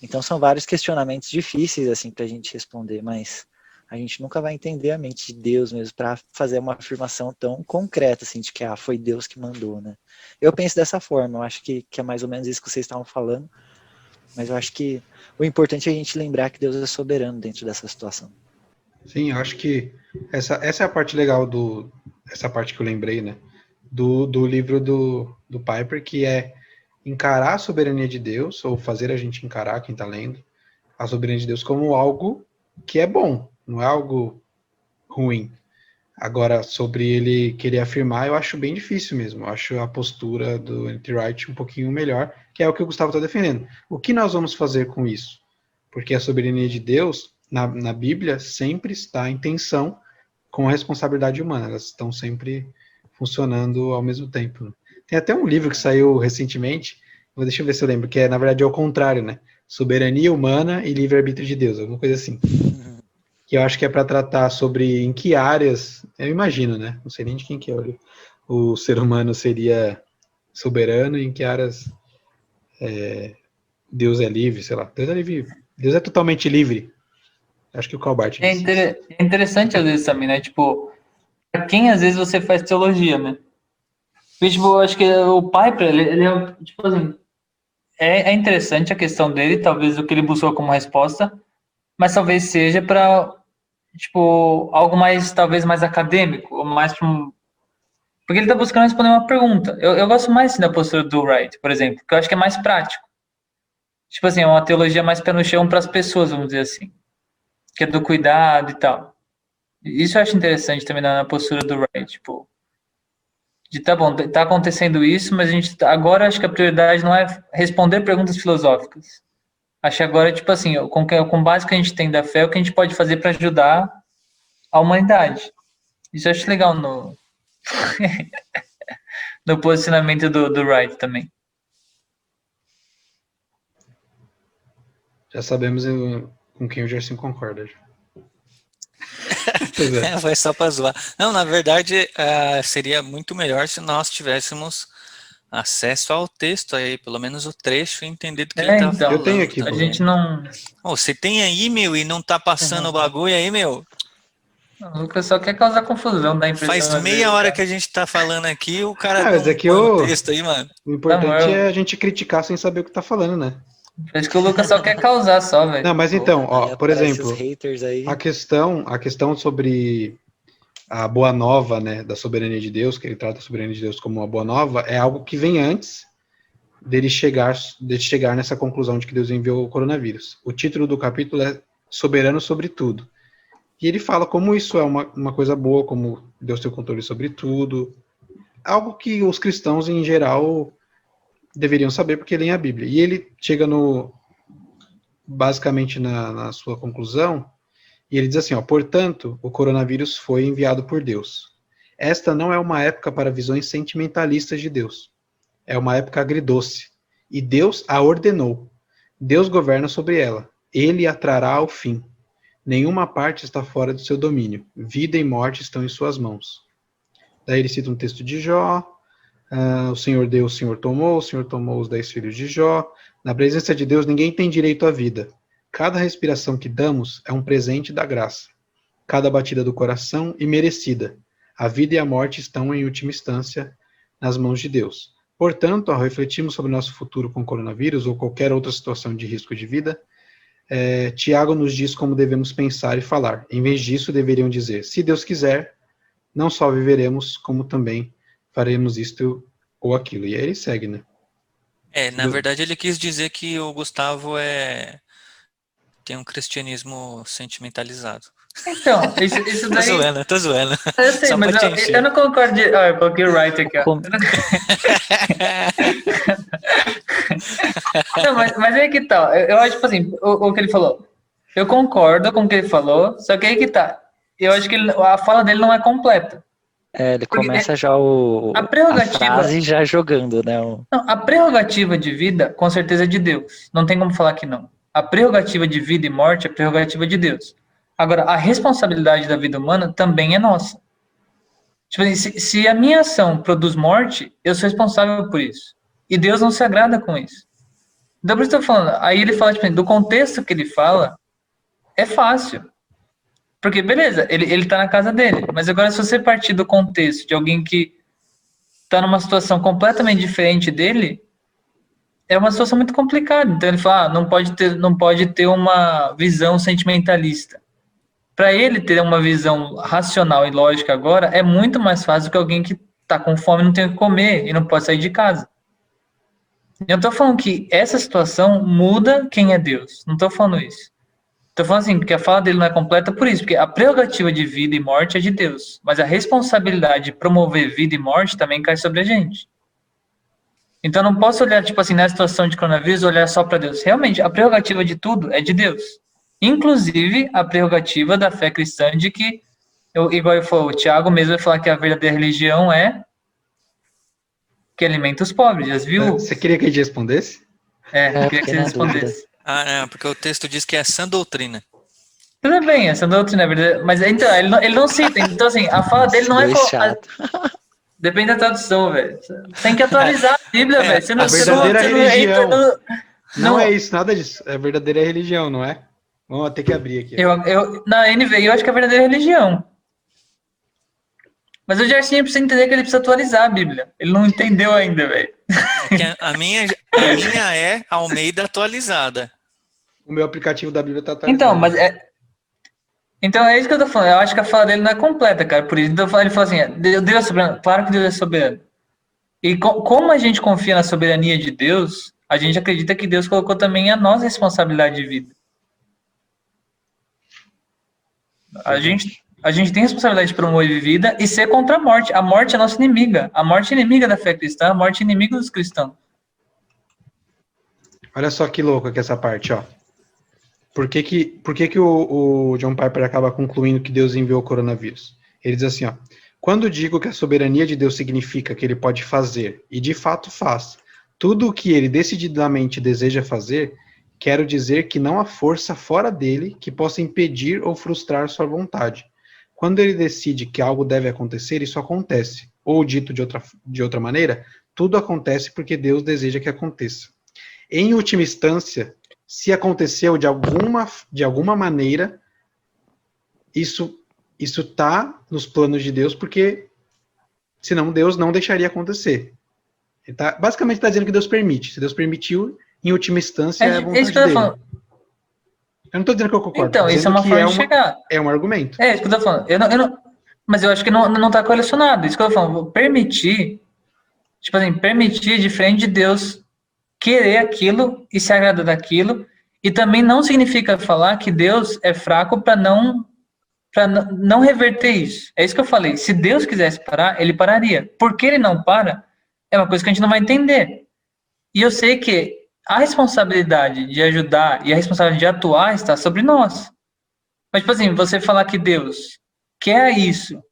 Então são vários questionamentos difíceis assim para a gente responder, mas a gente nunca vai entender a mente de Deus mesmo para fazer uma afirmação tão concreta assim de que foi Deus que mandou, né? Eu penso dessa forma, eu acho que é mais ou menos isso que vocês estavam falando, mas eu acho que o importante é a gente lembrar que Deus é soberano dentro dessa situação. Sim, eu acho que essa é a parte legal essa parte que eu lembrei, né? Do livro do Piper, que é encarar a soberania de Deus, ou fazer a gente encarar, quem está lendo, a soberania de Deus como algo que é bom, não é algo ruim. Agora, sobre ele querer afirmar, eu acho bem difícil mesmo. Eu acho a postura do N.T. Wright um pouquinho melhor, que é o que o Gustavo está defendendo. O que nós vamos fazer com isso? Porque a soberania de Deus, na Bíblia, sempre está em tensão com a responsabilidade humana. Elas estão sempre funcionando ao mesmo tempo, né? Tem até um livro que saiu recentemente, deixa eu ver se eu lembro, que na verdade é o contrário, né? Soberania humana e livre-arbítrio de Deus, alguma coisa assim. Que eu acho que é para tratar sobre em que áreas, eu imagino, né? Não sei nem de quem que é o ser humano seria soberano e em que áreas Deus é livre, sei lá. Deus é livre. Deus é totalmente livre. Acho que o Karl Barth disse. É interessante às vezes também, né? Tipo, pra quem às vezes você faz teologia, né? Porque, tipo, eu acho que o Piper, ele é, tipo assim, é interessante a questão dele, talvez o que ele buscou como resposta, mas talvez seja para, tipo, algo mais, talvez mais acadêmico, ou mais para um... Porque ele está buscando responder uma pergunta. Eu gosto mais assim, da postura do Wright, por exemplo, porque eu acho que é mais prático. Tipo assim, é uma teologia mais pé no chão para as pessoas, vamos dizer assim. Que é do cuidado e tal. Isso eu acho interessante também na postura do Wright, tipo... De tá bom, tá acontecendo isso, mas a gente agora acho que a prioridade não é responder perguntas filosóficas. Acho que agora, tipo assim, com o básico que a gente tem da fé, o que a gente pode fazer para ajudar a humanidade. Isso eu acho legal no posicionamento do Wright também. Já sabemos com quem o Gerson concorda. Já. Pois é. Foi só pra zoar. Não, na verdade, seria muito melhor se nós tivéssemos acesso ao texto aí, pelo menos o trecho, e entender do que ele tá então, falando. Eu tenho aqui, a Bruno. gente não... Você tem aí, meu, e não tá passando o bagulho aí, meu? O Lucas só quer causar confusão, dá impressão. Faz às meia vezes, hora cara. que a gente tá falando aqui, o cara Mas não é que põe o no texto aí, mano. importante Não, é a gente criticar sem saber o que tá falando, né? Acho que o Lucas só quer causar só, velho. Não, mas então, ó, Aí por aparece exemplo, os haters aí. a questão sobre a boa nova, né, da soberania de Deus, que ele trata a soberania de Deus como uma boa nova, é algo que vem antes dele chegar nessa conclusão de que Deus enviou o coronavírus. O título do capítulo é Soberano sobre Tudo. E ele fala como isso é uma coisa boa, como Deus tem o controle sobre tudo. Algo que os cristãos, em geral, deveriam saber porque leem a Bíblia. E ele chega basicamente na sua conclusão, e ele diz assim, ó, portanto, o coronavírus foi enviado por Deus. Esta não é uma época para visões sentimentalistas de Deus. É uma época agridoce. E Deus a ordenou. Deus governa sobre ela. Ele a trará ao fim. Nenhuma parte está fora do seu domínio. Vida e morte estão em suas mãos. Daí ele cita um texto de Jó. O Senhor deu, o Senhor tomou os 10 filhos de Jó. Na presença de Deus, ninguém tem direito à vida. Cada respiração que damos é um presente da graça. Cada batida do coração, imerecida. A vida e a morte estão, em última instância, nas mãos de Deus. Portanto, ao refletirmos sobre nosso futuro com o coronavírus ou qualquer outra situação de risco de vida, Tiago nos diz como devemos pensar e falar. Em vez disso, deveriam dizer, se Deus quiser, não só viveremos, como também faremos isto ou aquilo. E aí ele segue, né? Na verdade ele quis dizer que o Gustavo tem um cristianismo sentimentalizado. Então, isso daí... Tô zoando. Eu sei, Só mas pra te encher. eu não concordo. Eu coloquei o Wright aqui, ó. Não, mas aí que tá. Eu acho, tipo assim, o que ele falou. Eu concordo com o que ele falou, só que aí que tá. Eu acho que a fala dele não é completa. Ele Porque começa já a frase já jogando, né? Não, a prerrogativa de vida, com certeza, é de Deus. Não tem como falar que não. A prerrogativa de vida e morte é prerrogativa de Deus. Agora, a responsabilidade da vida humana também é nossa. Tipo assim, se a minha ação produz morte, eu sou responsável por isso. E Deus não se agrada com isso. Então, por isso que eu tô falando. Aí ele fala, tipo, do contexto que ele fala, é fácil. Porque, beleza, ele tá na casa dele. Mas agora, se você partir do contexto de alguém que tá numa situação completamente diferente dele, é uma situação muito complicada. Então ele fala, não pode ter uma visão sentimentalista. Para ele ter uma visão racional e lógica agora, é muito mais fácil que alguém que tá com fome e não tem o que comer e não pode sair de casa. Eu tô falando que essa situação muda quem é Deus. Não tô falando isso. Tô falando assim, porque a fala dele não é completa por isso, porque a prerrogativa de vida e morte é de Deus, mas a responsabilidade de promover vida e morte também cai sobre a gente. Então eu não posso olhar, tipo assim, na situação de coronavírus, olhar só para Deus. Realmente, a prerrogativa de tudo é de Deus. Inclusive, a prerrogativa da fé cristã de que, igual ele falou, o Tiago mesmo vai falar que a verdadeira religião é que alimenta os pobres, já viu? Você queria que a gente respondesse? Eu queria que você respondesse. Não, porque o texto diz que é sã doutrina. Tudo bem, essa doutrina é verdade, mas então, ele não cita, então assim, a fala dele não é... Depende da tradução, velho. Tem que atualizar a Bíblia, velho. Você não, a verdadeira religião. Não é isso, nada disso. É a verdadeira religião, não é? Vamos ter que abrir aqui. Na NVI eu acho que é a verdadeira religião. Mas o Gersinho precisa entender que ele precisa atualizar a Bíblia. Ele não entendeu ainda, velho. A minha é Almeida atualizada. O meu aplicativo da Bíblia tá atualizado. Então, mas Então é isso que eu tô falando. Eu acho que a fala dele não é completa, cara. Por isso, então ele fala assim: Deus é soberano. Claro que Deus é soberano. E como a gente confia na soberania de Deus, a gente acredita que Deus colocou também a nossa responsabilidade de vida. A gente tem a responsabilidade de promover vida e ser contra a morte. A morte é nossa inimiga. A morte é inimiga da fé cristã, a morte é inimiga dos cristãos. Olha só que louco aqui essa parte, ó. Por que o John Piper acaba concluindo que Deus enviou o coronavírus? Ele diz assim, ó, quando digo que a soberania de Deus significa que ele pode fazer, e de fato faz, tudo o que ele decididamente deseja fazer, quero dizer que não há força fora dele que possa impedir ou frustrar sua vontade. Quando ele decide que algo deve acontecer, isso acontece. Ou, dito de outra maneira, tudo acontece porque Deus deseja que aconteça. Em última instância, se aconteceu de alguma maneira, isso está nos planos de Deus, porque senão Deus não deixaria acontecer. Basicamente está dizendo que Deus permite. Se Deus permitiu, em última instância, é a vontade dele. Eu não estou dizendo que eu concordo. Então, isso é uma forma de chegar. É um argumento. É isso que eu tô falando. Mas eu acho que não tá correlacionado. Isso que eu tô falando. Permitir, tipo assim, permitir diferente de Deus querer aquilo e se agradar daquilo. E também não significa falar que Deus é fraco para não reverter isso. É isso que eu falei. Se Deus quisesse parar, ele pararia. Por que ele não para, é uma coisa que a gente não vai entender. E eu sei que a responsabilidade de ajudar e a responsabilidade de atuar está sobre nós. Mas, tipo assim, você falar que Deus quer isso,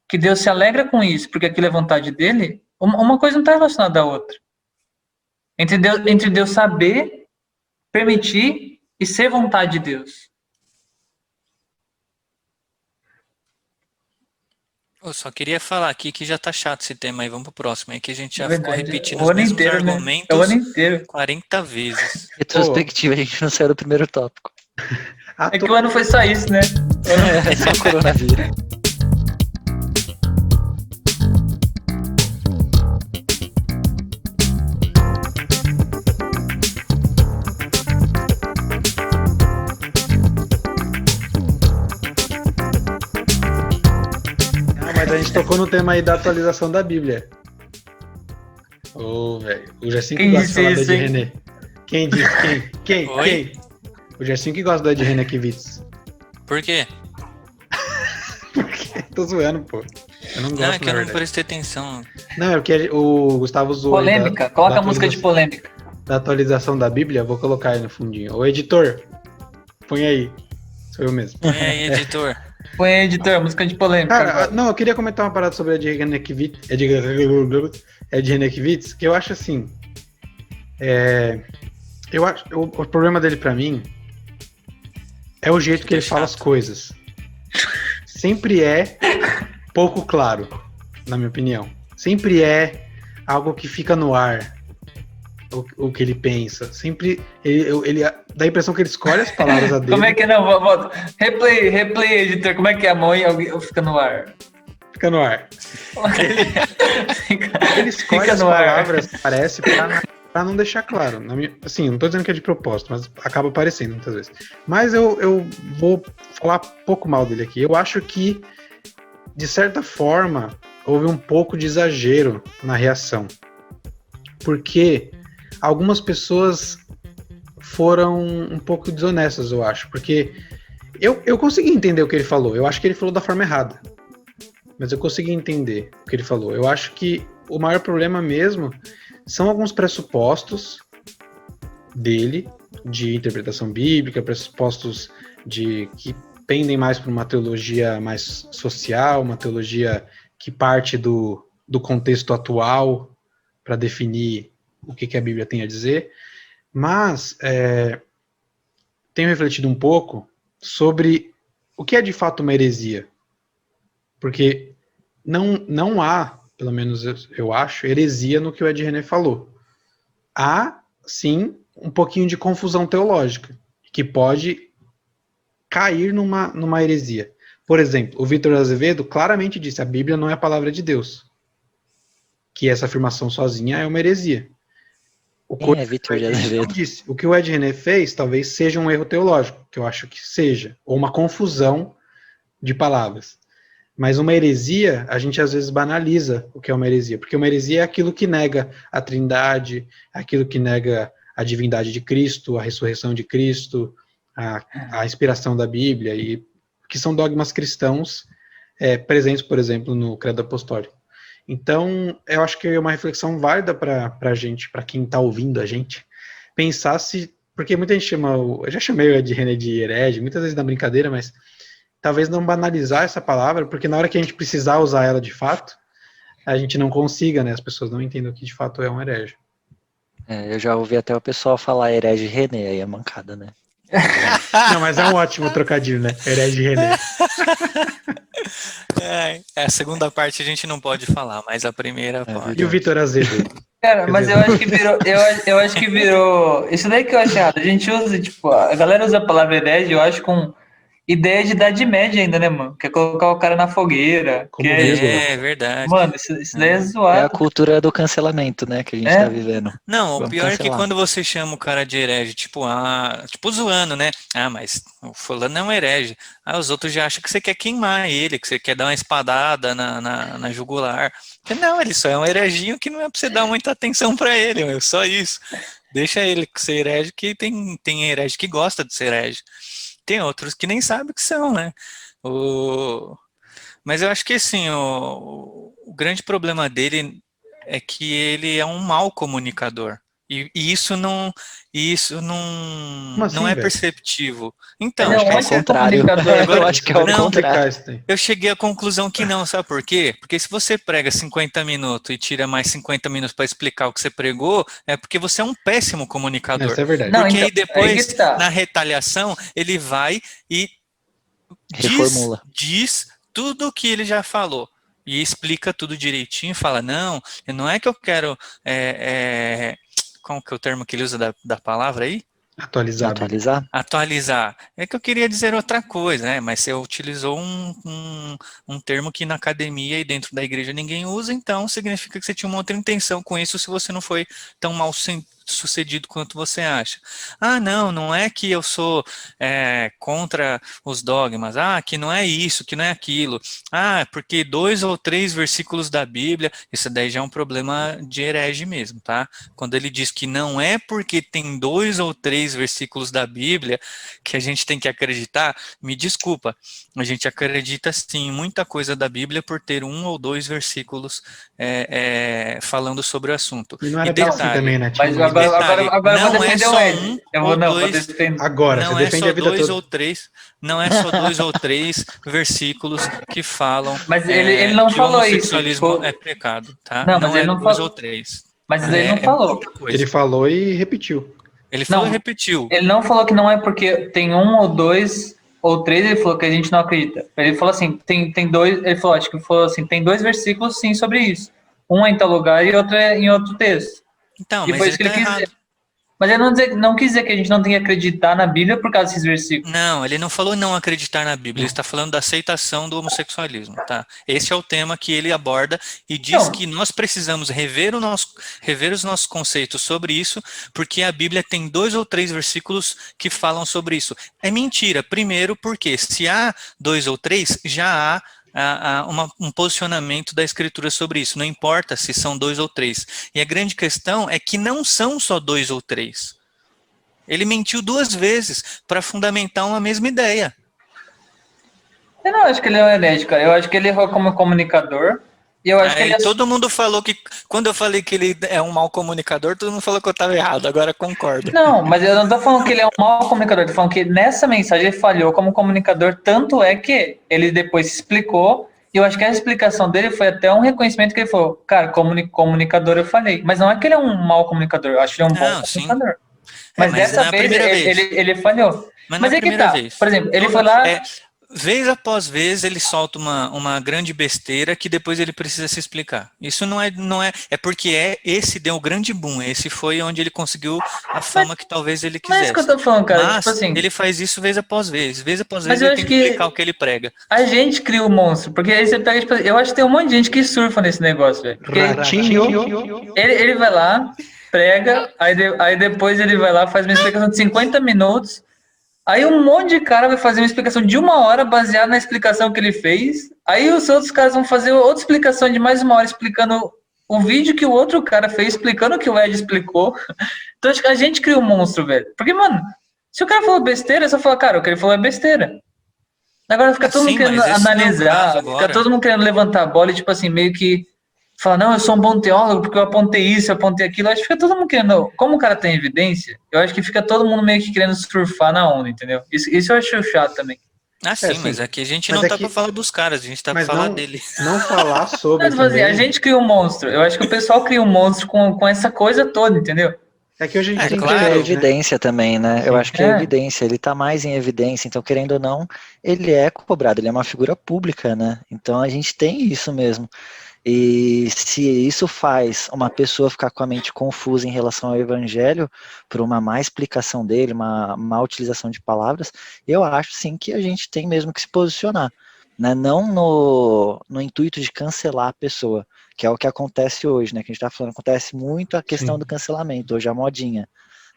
que Deus se alegra com isso, porque aquilo é vontade dele, uma coisa não está relacionada à outra. Entre Deus saber, permitir e ser vontade de Deus. Eu só queria falar aqui que já tá chato esse tema aí, vamos pro próximo aí, que a gente já Verdade, ficou repetindo o os ano mesmos inteiro, né? argumentos É o ano inteiro. 40 vezes. Retrospectiva, a gente não saiu do primeiro tópico. É que o ano foi só isso, né? É só o coronavírus. Mas a gente tocou no tema aí da atualização da Bíblia. Ô, velho. O Gersinho que gosta de falar da Ed René. Quem disse? Quem? O Gersinho que gosta da Ed René Kivitz. Por quê? Porque tô zoando, pô. Eu não gosto, Não, é que eu não prestei atenção. Não, é porque o Gustavo zoou. Polêmica. Coloca a música de polêmica. Da atualização da Bíblia, vou colocar aí no fundinho. Ô, editor, põe aí. Sou eu mesmo. Põe aí, editor. Põe aí, editor, música de polêmica. Cara, não, eu queria comentar uma parada sobre a Ed René Kivitz, que eu acho assim. Eu acho, o problema dele pra mim é o jeito que ele fala as coisas. Sempre é pouco claro, na minha opinião. Sempre é algo que fica no ar, o que ele pensa. Sempre ele dá a impressão que ele escolhe as palavras a dele. Como é que não? Volta. Replay, editor. Como é que é a mão e fica no ar? Fica no ar. Ele escolhe as palavras, parece, pra não deixar claro. Assim, não tô dizendo que é de propósito, mas acaba aparecendo muitas vezes. Mas eu vou falar pouco mal dele aqui. Eu acho que, de certa forma, houve um pouco de exagero na reação. Porque algumas pessoas foram um pouco desonestas, eu acho. Porque eu consegui entender o que ele falou. Eu acho que ele falou da forma errada. Mas eu consegui entender o que ele falou. Eu acho que o maior problema mesmo são alguns pressupostos dele, de interpretação bíblica, pressupostos que pendem mais para uma teologia mais social, uma teologia que parte do contexto atual para definir o que a Bíblia tem a dizer. Mas tenho refletido um pouco sobre o que é de fato uma heresia. Porque não há, pelo menos eu acho, heresia no que o Ed René falou. Há, sim, um pouquinho de confusão teológica, que pode cair numa heresia. Por exemplo, o Vitor Azevedo claramente disse que a Bíblia não é a palavra de Deus. Que essa afirmação sozinha é uma heresia. Vitor Azevedo? Disse. O que o Ed René fez talvez seja um erro teológico, que eu acho que seja, ou uma confusão de palavras. Mas uma heresia, a gente às vezes banaliza o que é uma heresia, porque uma heresia é aquilo que nega a Trindade, aquilo que nega a divindade de Cristo, a ressurreição de Cristo, a inspiração da Bíblia, e que são dogmas cristãos presentes, por exemplo, no Credo Apostólico. Então, eu acho que é uma reflexão válida para a gente, para quem está ouvindo a gente, pensar se... Porque muita gente chama... Eu já chamei o Ed René de herege, muitas vezes na brincadeira, mas talvez não banalizar essa palavra, porque na hora que a gente precisar usar ela de fato, a gente não consiga, né? As pessoas não entendem o que de fato é um herege. Eu já ouvi até o pessoal falar herege René, aí é mancada, né? Não, mas é um ótimo trocadilho, né? Herege René. A segunda parte a gente não pode falar, mas a primeira pode. E o Vitor Azevedo? Cara, mas eu acho que virou. Eu acho que virou. Isso daí que eu acho errado. A gente usa, tipo, a galera usa a palavra herege, eu acho, com ideia de Idade Média ainda, né, mano? Quer colocar o cara na fogueira. Como que vírgula. É verdade. Mano, isso daí é É a zoado. cultura do cancelamento, né, que a gente É. tá vivendo. Não, o Vamos pior é que cancelar. quando você chama o cara de herege, tipo zoando, né? Ah, mas o fulano é um herege. Ah, os outros já acham que você quer queimar ele, que você quer dar uma espadada na jugular. Não, ele só é um hereginho que não é pra você dar muita atenção pra ele, meu, só isso. Deixa ele ser herege, que tem herege que gosta de ser herege. Tem outros que nem sabem o que são, né? Mas eu acho que, assim, o grande problema dele é que ele é um mau comunicador. E isso não Como assim, não é velho? perceptível. Eu Então, acho que é o essa contrário. Agora, Eu acho que é o Vamos contrário. complicar isso daí. eu cheguei à conclusão que não, sabe por quê? Porque se você prega 50 minutos e tira mais 50 minutos para explicar o que você pregou, é porque você é um péssimo comunicador. Isso é verdade. Não, Porque então, aí depois, aí que tá. na retaliação, ele vai e Reformula. diz tudo o que ele já falou. E explica tudo direitinho, fala, não é que eu quero, qual que é o termo que ele usa da palavra aí? Atualizado. Atualizar? Atualizar. É que eu queria dizer outra coisa, né? Mas você utilizou um termo que na academia e dentro da igreja ninguém usa, então significa que você tinha uma outra intenção com isso se você não foi tão mal sucedido quanto você acha. Ah, não é que eu sou contra os dogmas, que não é isso, que não é aquilo. Porque 2 ou 3 versículos da Bíblia, isso daí já é um problema de herege mesmo, tá? Quando ele diz que não é porque tem 2 ou 3 versículos da Bíblia que a gente tem que acreditar, me desculpa, a gente acredita sim em muita coisa da Bíblia por ter 1 ou 2 versículos falando sobre o assunto. E não era E bem assim detalhe, também, né? Mas Tinha agora eu vou não é defender só o Ed. um Eu ou vou dois, defender. Agora, não você é defende só a vida 2 toda. ou 3, não é só 2 ou 3 versículos que falam Mas ele não que o falou isso. homossexualismo Tipo, é pecado, tá? não, mas Não ele é não 2 ou falou. 3. Mas ele não É falou. muita coisa. Ele falou e repetiu. Ele falou e Não, repetiu. ele não falou que não é porque tem 1 ou 2 ou 3, ele falou que a gente não acredita. Ele falou assim, tem 2, ele falou, acho que falou assim, tem 2 versículos sim sobre isso. Um é em tal lugar e outro é em outro texto. Então, E mas foi ele isso que ele tá quis errado. dizer. Mas ele não quis dizer que a gente não tem que acreditar na Bíblia por causa desses versículos. Não, ele não falou não acreditar na Bíblia, ele está falando da aceitação do homossexualismo, tá? Esse é o tema que ele aborda e diz Não. que nós precisamos rever os nossos conceitos sobre isso, porque a Bíblia tem 2 ou 3 versículos que falam sobre isso. É mentira, primeiro porque se há 2 ou 3, já há um posicionamento da Escritura sobre isso, não importa se são 2 ou 3. E a grande questão é que não são só 2 ou 3. Ele mentiu 2 vezes para fundamentar uma mesma ideia. Eu não acho que ele é um herege, cara. Eu acho que ele errou como comunicador. E eu acho que ele Todo mundo falou que, quando eu falei que ele é um mau comunicador, todo mundo falou que eu estava errado, agora concordo. Não, mas eu não tô falando que ele é um mau comunicador, tô falando que nessa mensagem ele falhou como comunicador, tanto é que ele depois se explicou, e eu acho que a explicação dele foi até um reconhecimento que ele falou, cara, comunicador eu falei, mas não é que ele é um mau comunicador, eu acho que ele é um bom comunicador. Mas mas dessa na vez primeira vez. ele falhou. Mas é na que primeira tá, vez. por exemplo, ele foi lá... Vez após vez ele solta uma grande besteira que depois ele precisa se explicar. Isso não é porque esse deu o grande boom, esse foi onde ele conseguiu a fama que talvez ele quisesse. Mas é isso que eu tô falando, cara, Mas tipo assim... ele faz isso vez após vez ele eu tem acho que explicar o que ele prega. A gente cria o monstro, porque aí você pega, tipo, eu acho que tem um monte de gente que surfa nesse negócio, velho. Porque Ratinho. ele vai lá, prega, aí depois ele vai lá, faz uma explicação de 50 minutos, aí um monte de cara vai fazer uma explicação de 1 hora baseada na explicação que ele fez, aí os outros caras vão fazer outra explicação de mais 1 hora explicando o vídeo que o outro cara fez, explicando o que o Ed explicou. Então acho que a gente cria o monstro, velho. Porque, mano, se o cara falou besteira, é só falar, cara, o que ele falou é besteira. Agora fica todo mundo querendo analisar, fica todo mundo querendo levantar a bola e, tipo assim, meio que falar, não, eu sou um bom teólogo porque eu apontei isso, eu apontei aquilo. Acho que fica todo mundo querendo, como o cara tem evidência, eu acho que fica todo mundo meio que querendo surfar na onda, entendeu? Isso eu acho chato também. Ah, sim, sim. mas aqui a gente Mas não tá aqui- pra falar dos caras, a gente tá pra Mas falar não, dele. não falar sobre Mas, tipo assim, a também. gente cria um monstro. Eu acho que o pessoal cria um monstro com essa coisa toda, entendeu? É que hoje a gente É, tem Porque é claro. canais, né? evidência também, né? Eu Sim. acho que é É. evidência, ele tá mais em evidência, então querendo ou não, ele é cobrado, ele é uma figura pública, né? Então a gente tem isso mesmo. E se isso faz uma pessoa ficar com a mente confusa em relação ao evangelho, por uma má explicação dele, uma má utilização de palavras, eu acho sim que a gente tem mesmo que se posicionar, né? Não no intuito de cancelar a pessoa, que é o que acontece hoje, né? Que a gente está falando, acontece muito a questão Sim. do cancelamento, hoje é a modinha,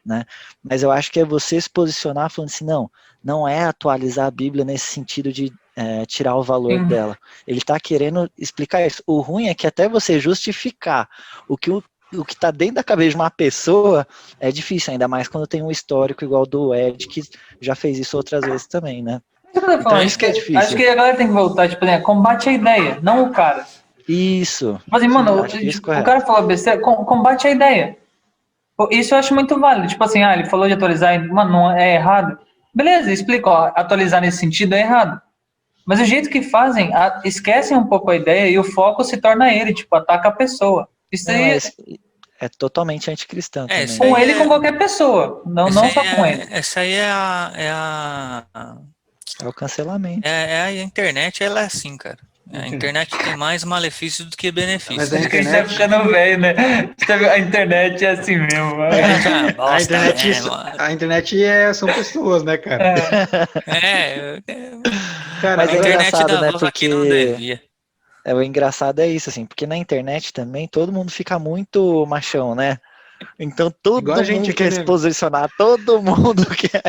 né? Mas eu acho que é você se posicionar falando assim, não é atualizar a Bíblia nesse sentido de tirar o valor Sim. dela. Ele está querendo explicar isso. O ruim é que até você justificar o que está dentro da cabeça de uma pessoa é difícil, ainda mais quando tem um histórico igual do Ed, que já fez isso outras vezes também, né? Então isso que é Acho difícil. que a galera tem que voltar, tipo, né? Combate a ideia, não o cara. Isso. Tipo assim, mano, Acho isso o correto. cara falou besteira, combate a ideia. Pô, isso eu acho muito válido. Tipo assim, ele falou de atualizar, mano, não é errado. Beleza, explica, ó, atualizar nesse sentido é errado. Mas o jeito que fazem, esquecem um pouco a ideia e o foco se torna ele, tipo, ataca a pessoa. Isso Não, aí é totalmente anticristão É, também. isso com aí ele e com é. qualquer pessoa, não, Essa não aí só com ele. essa aí É o cancelamento. é a internet, ela é assim, cara. A internet tem mais malefícios do que Mas benefícios. a Acho que a gente tá internet, ficando velho, né? A internet é assim mesmo. A internet é uma a bosta internet, mesmo. são pessoas, né, cara? Cara, Mas A é agora, internet engraçado, dá né? voz a quem não Porque devia. o engraçado é isso, assim, porque na internet também todo mundo fica muito machão, né? Então igual a todo gente mundo aqui, quer se né? posicionar, todo mundo quer.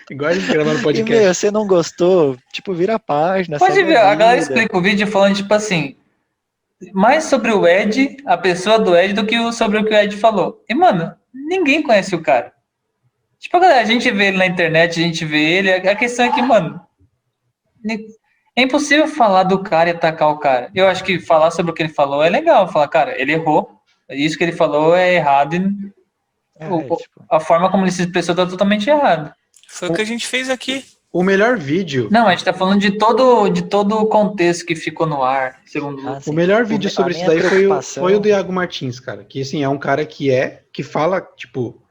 Igual a gente gravando E, meu, podcast. você não gostou, tipo, vira a página, Pode segue a ver, a galera vida. explica o vídeo falando, tipo assim, mais sobre o Ed, a pessoa do Ed, do que sobre o que o Ed falou. E, mano, ninguém conhece o cara. Tipo, galera, a gente vê ele na internet, a gente vê ele, a questão é que, mano, é impossível falar do cara e atacar o cara. Eu acho que falar sobre o que ele falou é legal, falar, cara, ele errou, isso que ele falou é errado, e Tipo, a forma como ele se expressou tá totalmente errada. Foi o que a gente fez aqui. O melhor vídeo, Não, a gente tá falando de todo o contexto que ficou no ar, segundo o o assim, melhor vídeo a sobre isso minha daí foi o preocupação, do Iago Martins, cara. Que assim, é um cara que fala, tipo,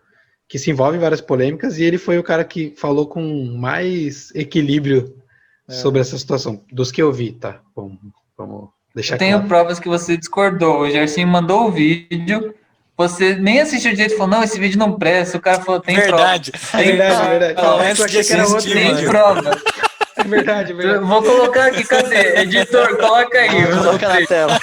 que se envolve em várias polêmicas e ele foi o cara que falou com mais equilíbrio sobre essa situação, dos que eu vi, tá? Vamos deixar Eu tenho claro. provas que você discordou. O Gerson mandou o vídeo, você nem assistiu direito e falou, não, esse vídeo não presta. O cara falou, tem Verdade. prova. É Tem verdade, prova. é verdade. Não, É que eu antes de achei que era outro assistir, Tem vídeo. prova. É verdade, é verdade. Vou colocar aqui, cadê? Editor, coloca aí. vou colocar na tela.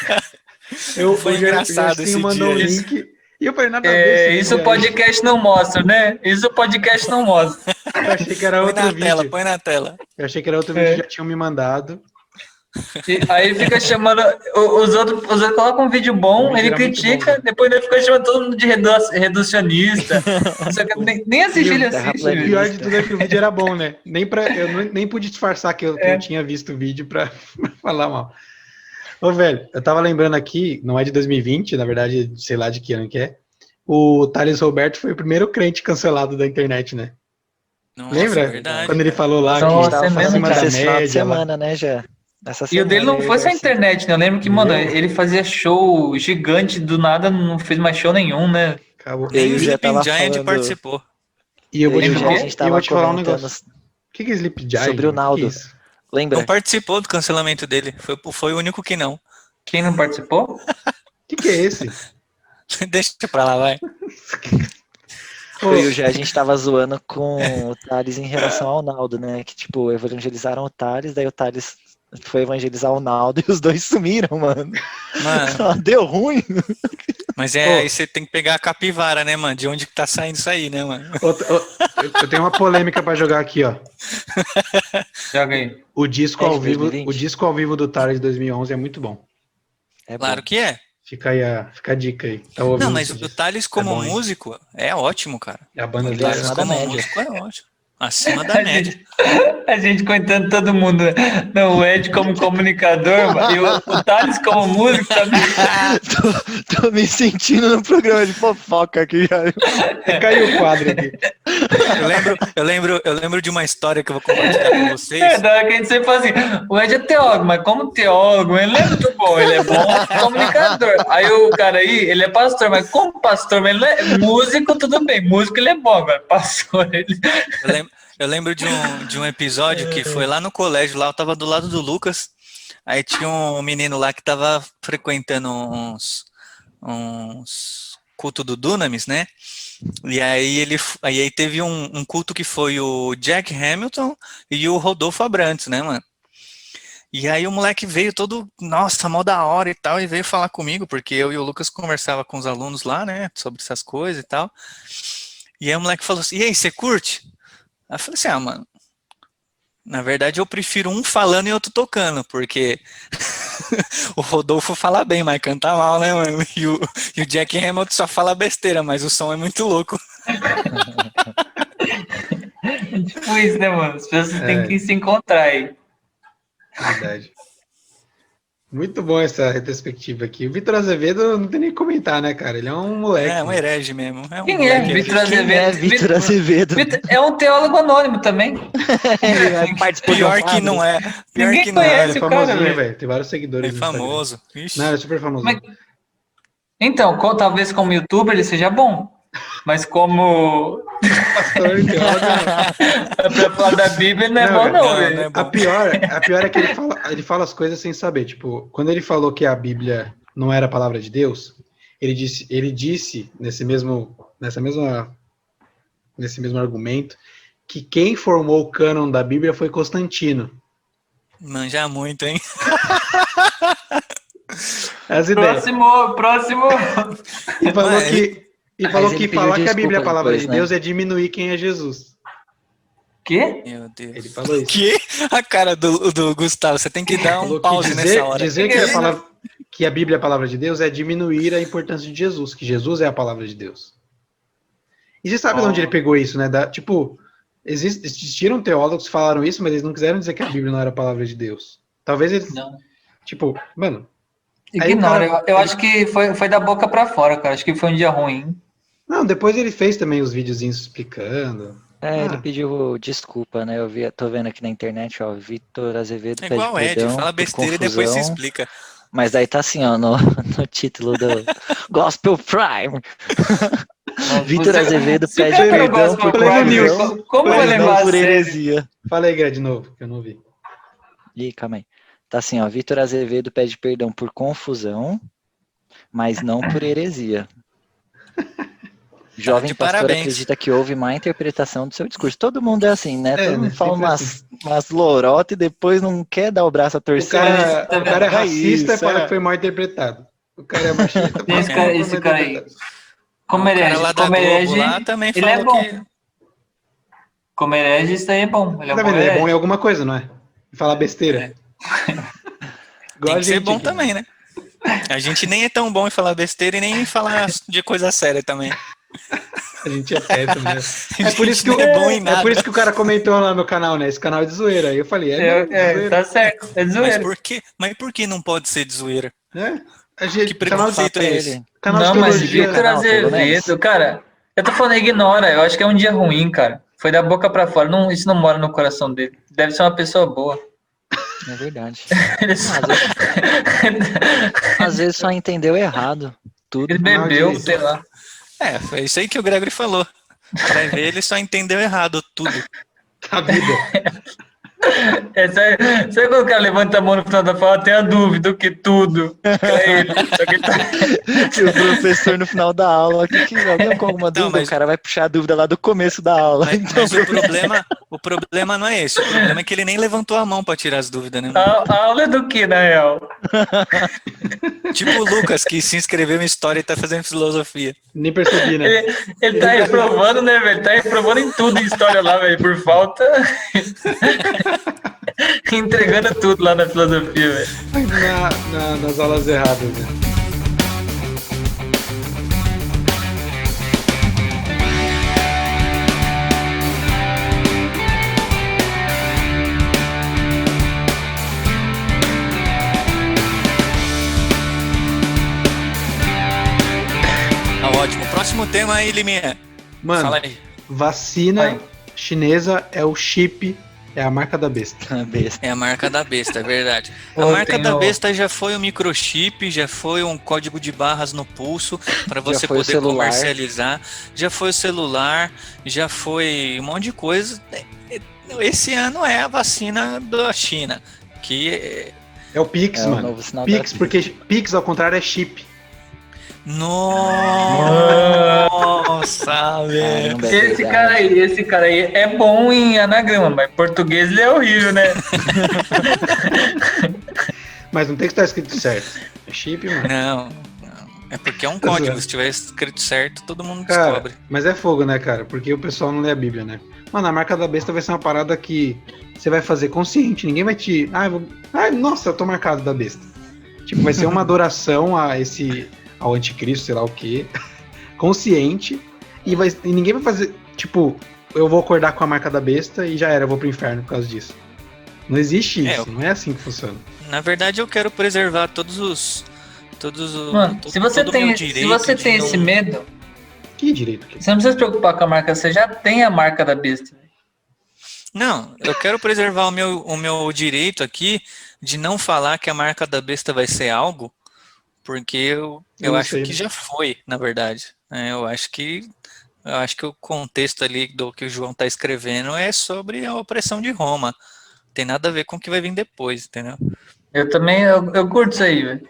Foi O engraçado Gersinho esse mandou um dia. link e eu falei, nada a ver esse vídeo Isso o aí. podcast não mostra, né? Isso o podcast não mostra. Eu achei que era Põe outro na tela, vídeo. põe na tela. Eu achei que era outro vídeo que já tinham me mandado. E aí fica chamando. Os outros colocam um vídeo O bom, vídeo ele era muito bom, critica, né? depois ele fica chamando todo mundo de reducionista. Não sei o que, nem assistir ele assiste. O Terraplanista. pior de tudo é que o vídeo era bom, né? Eu nem pude disfarçar que eu tinha visto o vídeo pra falar mal. Ô, velho, eu tava lembrando aqui, não é de 2020, na verdade, sei lá de que ano que é. O Thales Roberto foi o primeiro crente cancelado da internet, né? Nossa, Lembra? verdade. Quando ele falou lá A gente Nossa, que tava é falando mesmo, acima disso da esse final de média lá. semana, né, já? Essa E o dele semana, não foi só a Gerson. internet, né? Eu lembro que, mano, Meu. ele fazia show gigante, do nada não fez mais show nenhum, né? Acabou. Eu Nem e o o Jé Sleeping tava Giant falando- participou. E eu vou Eu e te o Jé, falar, a gente e eu vou tava te falar um comentando negócio. O que é Sleep Giant? sobre o mano? Naldo. Que isso? Lembra? Não participou do cancelamento dele. Foi o único que não. Quem não participou? O que é esse? Deixa pra lá, vai. Eu e o Jé, a gente tava zoando com o Thales em relação ao Naldo, né? Que, tipo, evangelizaram o Thales, daí o Thales foi evangelizar o Naldo e os dois sumiram, mano. Mano, Deu ruim. mas Ô. aí você tem que pegar a capivara, né, mano? De onde que tá saindo isso aí, né, mano? Eu tenho uma polêmica pra jogar aqui, ó. Joga aí. O disco É de ao vivo, 2020? o disco ao vivo do Thales de 2011 é muito bom. É Claro bom. que é. Fica aí fica a dica aí. Tá ouvindo Não, mas esse o disco? Thales como bom, hein? músico é ótimo, cara. A banda O Ele dele é Thales acima da como média. músico é ótimo. Acima da média. A gente contando todo mundo, né? Não, o Ed como comunicador, e o Thales como músico também. Tô me sentindo no programa de fofoca aqui. Caiu o quadro aqui. Eu lembro de uma história que eu vou compartilhar com vocês. Da hora que a gente sempre fala assim, o Ed é teólogo, mas como teólogo, ele não é muito bom, ele é bom comunicador. Aí o cara aí, ele é pastor, mas como pastor, mas ele não é músico, tudo bem, músico ele é bom, agora pastor, ele... Eu lembro de um episódio que foi lá no colégio, lá eu tava do lado do Lucas, aí tinha um menino lá que tava frequentando uns culto do Dunamis, né? E aí aí teve um culto que foi o Jack Hamilton e o Rodolfo Abrantes, né, mano? E aí o moleque veio todo, nossa, mó da hora e tal, e veio falar comigo, porque eu e o Lucas conversava com os alunos lá, né, sobre essas coisas e tal. E aí o moleque falou assim, e aí, você curte? Aí eu falei assim, mano, na verdade eu prefiro um falando e outro tocando, porque o Rodolfo fala bem, mas canta mal, né, mano? E o Jack Hamilton só fala besteira, mas o som é muito louco. É tipo isso, né, mano? As pessoas têm que se encontrar aí. Verdade. Muito bom essa retrospectiva aqui. O Vitor Azevedo não tem nem que comentar, né, cara? Ele é um moleque. É um herege mesmo. Quem é Vitor Azevedo? Quem é Vitor Azevedo? É um teólogo anônimo também. Ele participou de um Pior que quadro. não é. Pior Ninguém que não é. Ele é conhece o famosinho, cara, velho. Tem vários seguidores. É no Instagram. famoso. Ixi. Não, ele é super famoso. Então, talvez como youtuber ele seja bom, mas como Pastor e teólogo, pra falar da Bíblia não é Não, bom velho, não, não, velho. não é bom. A pior é que ele fala as coisas sem saber. Tipo, quando ele falou que a Bíblia não era a palavra de Deus, ele disse nesse mesmo argumento que quem formou o cânon da Bíblia foi Constantino. Manja muito, hein? As ideias. Próximo. E falou Mas que pediu falar que a Bíblia é a desculpa palavra depois, de né? Deus é diminuir quem é Jesus. Quê? Meu Deus. Ele falou isso. Que? A cara do Gustavo, você tem que dar um Falou que pause nessa hora. dizer que a Bíblia é a palavra de Deus é diminuir a importância de Jesus, que Jesus é a palavra de Deus. E você sabe de onde ele pegou isso, né? Existiram teólogos que falaram isso, mas eles não quiseram dizer que a Bíblia não era a palavra de Deus. Talvez eles... Não. Tipo, mano... Ignora, Aí o cara- eu acho que foi da boca pra fora, cara. Acho que foi um dia ruim. Não, depois ele fez também os videozinhos explicando. Ele pediu desculpa, né? Tô vendo aqui na internet, ó, Vitor Azevedo É pede igual o Ed, perdão fala por besteira e depois se confusão. explica. Mas daí tá assim, ó, no título do Gospel Prime. Vitor Azevedo Se o pede cara não perdão gosta por do Prime News, confusão, como vai mas levar não a por sério? heresia. Fala aí, Greg, de novo, que eu não vi. Ih, calma aí. Tá assim, ó, Vitor Azevedo pede perdão por confusão, mas não por heresia. Jovem de pastor parabéns. acredita que houve má interpretação do seu discurso. Todo mundo é assim, né? Todo mundo né? fala Sempre umas lorotas e depois não quer dar o braço a O torcer. cara é racista e isso, fala que foi mal interpretado. O cara é machista e fala que foi mal Esse cara aí. interpretado. Como O cara herege, lá da como Globo herege, lá também ele é falou bom. que... Como herege, isso aí é bom. Ele é um Tá bom vendo? Ele é bom em herege. alguma coisa, não é? Falar besteira. Igual Tem a que ser gente bom aqui. também, né? A gente nem é tão bom em falar besteira e nem em falar de coisa séria também. A gente é péssimo, né? A É por isso gente que não é bom em nada. é por isso que o cara comentou lá no meu canal, né? Esse canal é de zoeira. Aí eu falei, zoeira. Tá certo, é Mas zoeira. por que não pode ser de zoeira? Né? A gente, Que canal, preconceito é esse? Ele. canal Não, de mas teologia, Vitor canal, pelo menos. Azevedo, cara, eu tô falando, ignora, eu acho que é um dia ruim, cara. Foi da boca pra fora, não, isso não mora no coração dele. Deve ser uma pessoa boa. É verdade. Ele, só- Às vezes só entendeu errado. Tudo. ele bebeu, de- sei lá. É, foi isso aí que o Gregory falou. Vai ver, ele só entendeu errado tudo. a vida. Sabe quando o cara levanta a mão no final da fala, tem a dúvida, o que tudo? É ele. Só que ele tá... E o professor no final da aula, alguém com alguma Então, dúvida, mas- o cara vai puxar a dúvida lá do começo da aula. Mas o problema não é esse. O problema é que ele nem levantou a mão pra tirar as dúvidas, né? A aula é do que, na real? Tipo o Lucas, que se inscreveu em História e tá fazendo Filosofia. Nem percebi, né? Ele tá reprovando, né, velho? Tá reprovando em tudo em história lá, velho, por falta. Entregando tudo lá na filosofia, velho. Nas aulas erradas, né? Próximo tema aí, Liminha. Mano, Fala aí. vacina chinesa é o chip, é a marca da besta. Besta. É a marca da besta, é verdade. Pô, A marca tenho- da besta já foi o microchip, já foi um código de barras no pulso para você foi o poder celular. comercializar, já foi o celular, já foi um monte de coisa. Esse ano é a vacina da China, que É o Pix, É o mano. novo sinal Pix, da porque Pix ao contrário é chip. nossa, velho. Caramba, é Esse cara aí é bom em anagrama, mas em português ele é horrível, né? Mas não tem que estar escrito certo. É chip, mano. Não, é porque é um Tá código. zoando. Se tiver escrito certo, todo mundo Cara, descobre. mas é fogo, né, cara? Porque o pessoal não lê a Bíblia, né? Mano, a marca da besta vai ser uma parada que você vai fazer consciente. Ninguém vai te. Nossa, eu tô marcado da besta. Tipo, vai ser uma adoração ao anticristo, sei lá o quê. Consciente. E ninguém vai fazer. Tipo, eu vou acordar com a marca da besta e já era, eu vou pro inferno por causa disso. Não existe isso, não é assim que funciona. Na verdade, eu quero preservar todos os. Mano, se você todo o tem, meu se direito você de tem não- esse medo, Que direito que você não precisa se preocupar com a marca, você já tem a marca da besta. Não, eu quero preservar o meu direito aqui de não falar que a marca da besta vai ser algo, porque eu não acho sei, que né? já foi, na verdade. Eu acho que o contexto ali do que o João está escrevendo é sobre a opressão de Roma. Tem nada a ver com o que vai vir depois, entendeu? Eu também, eu curto isso aí, velho.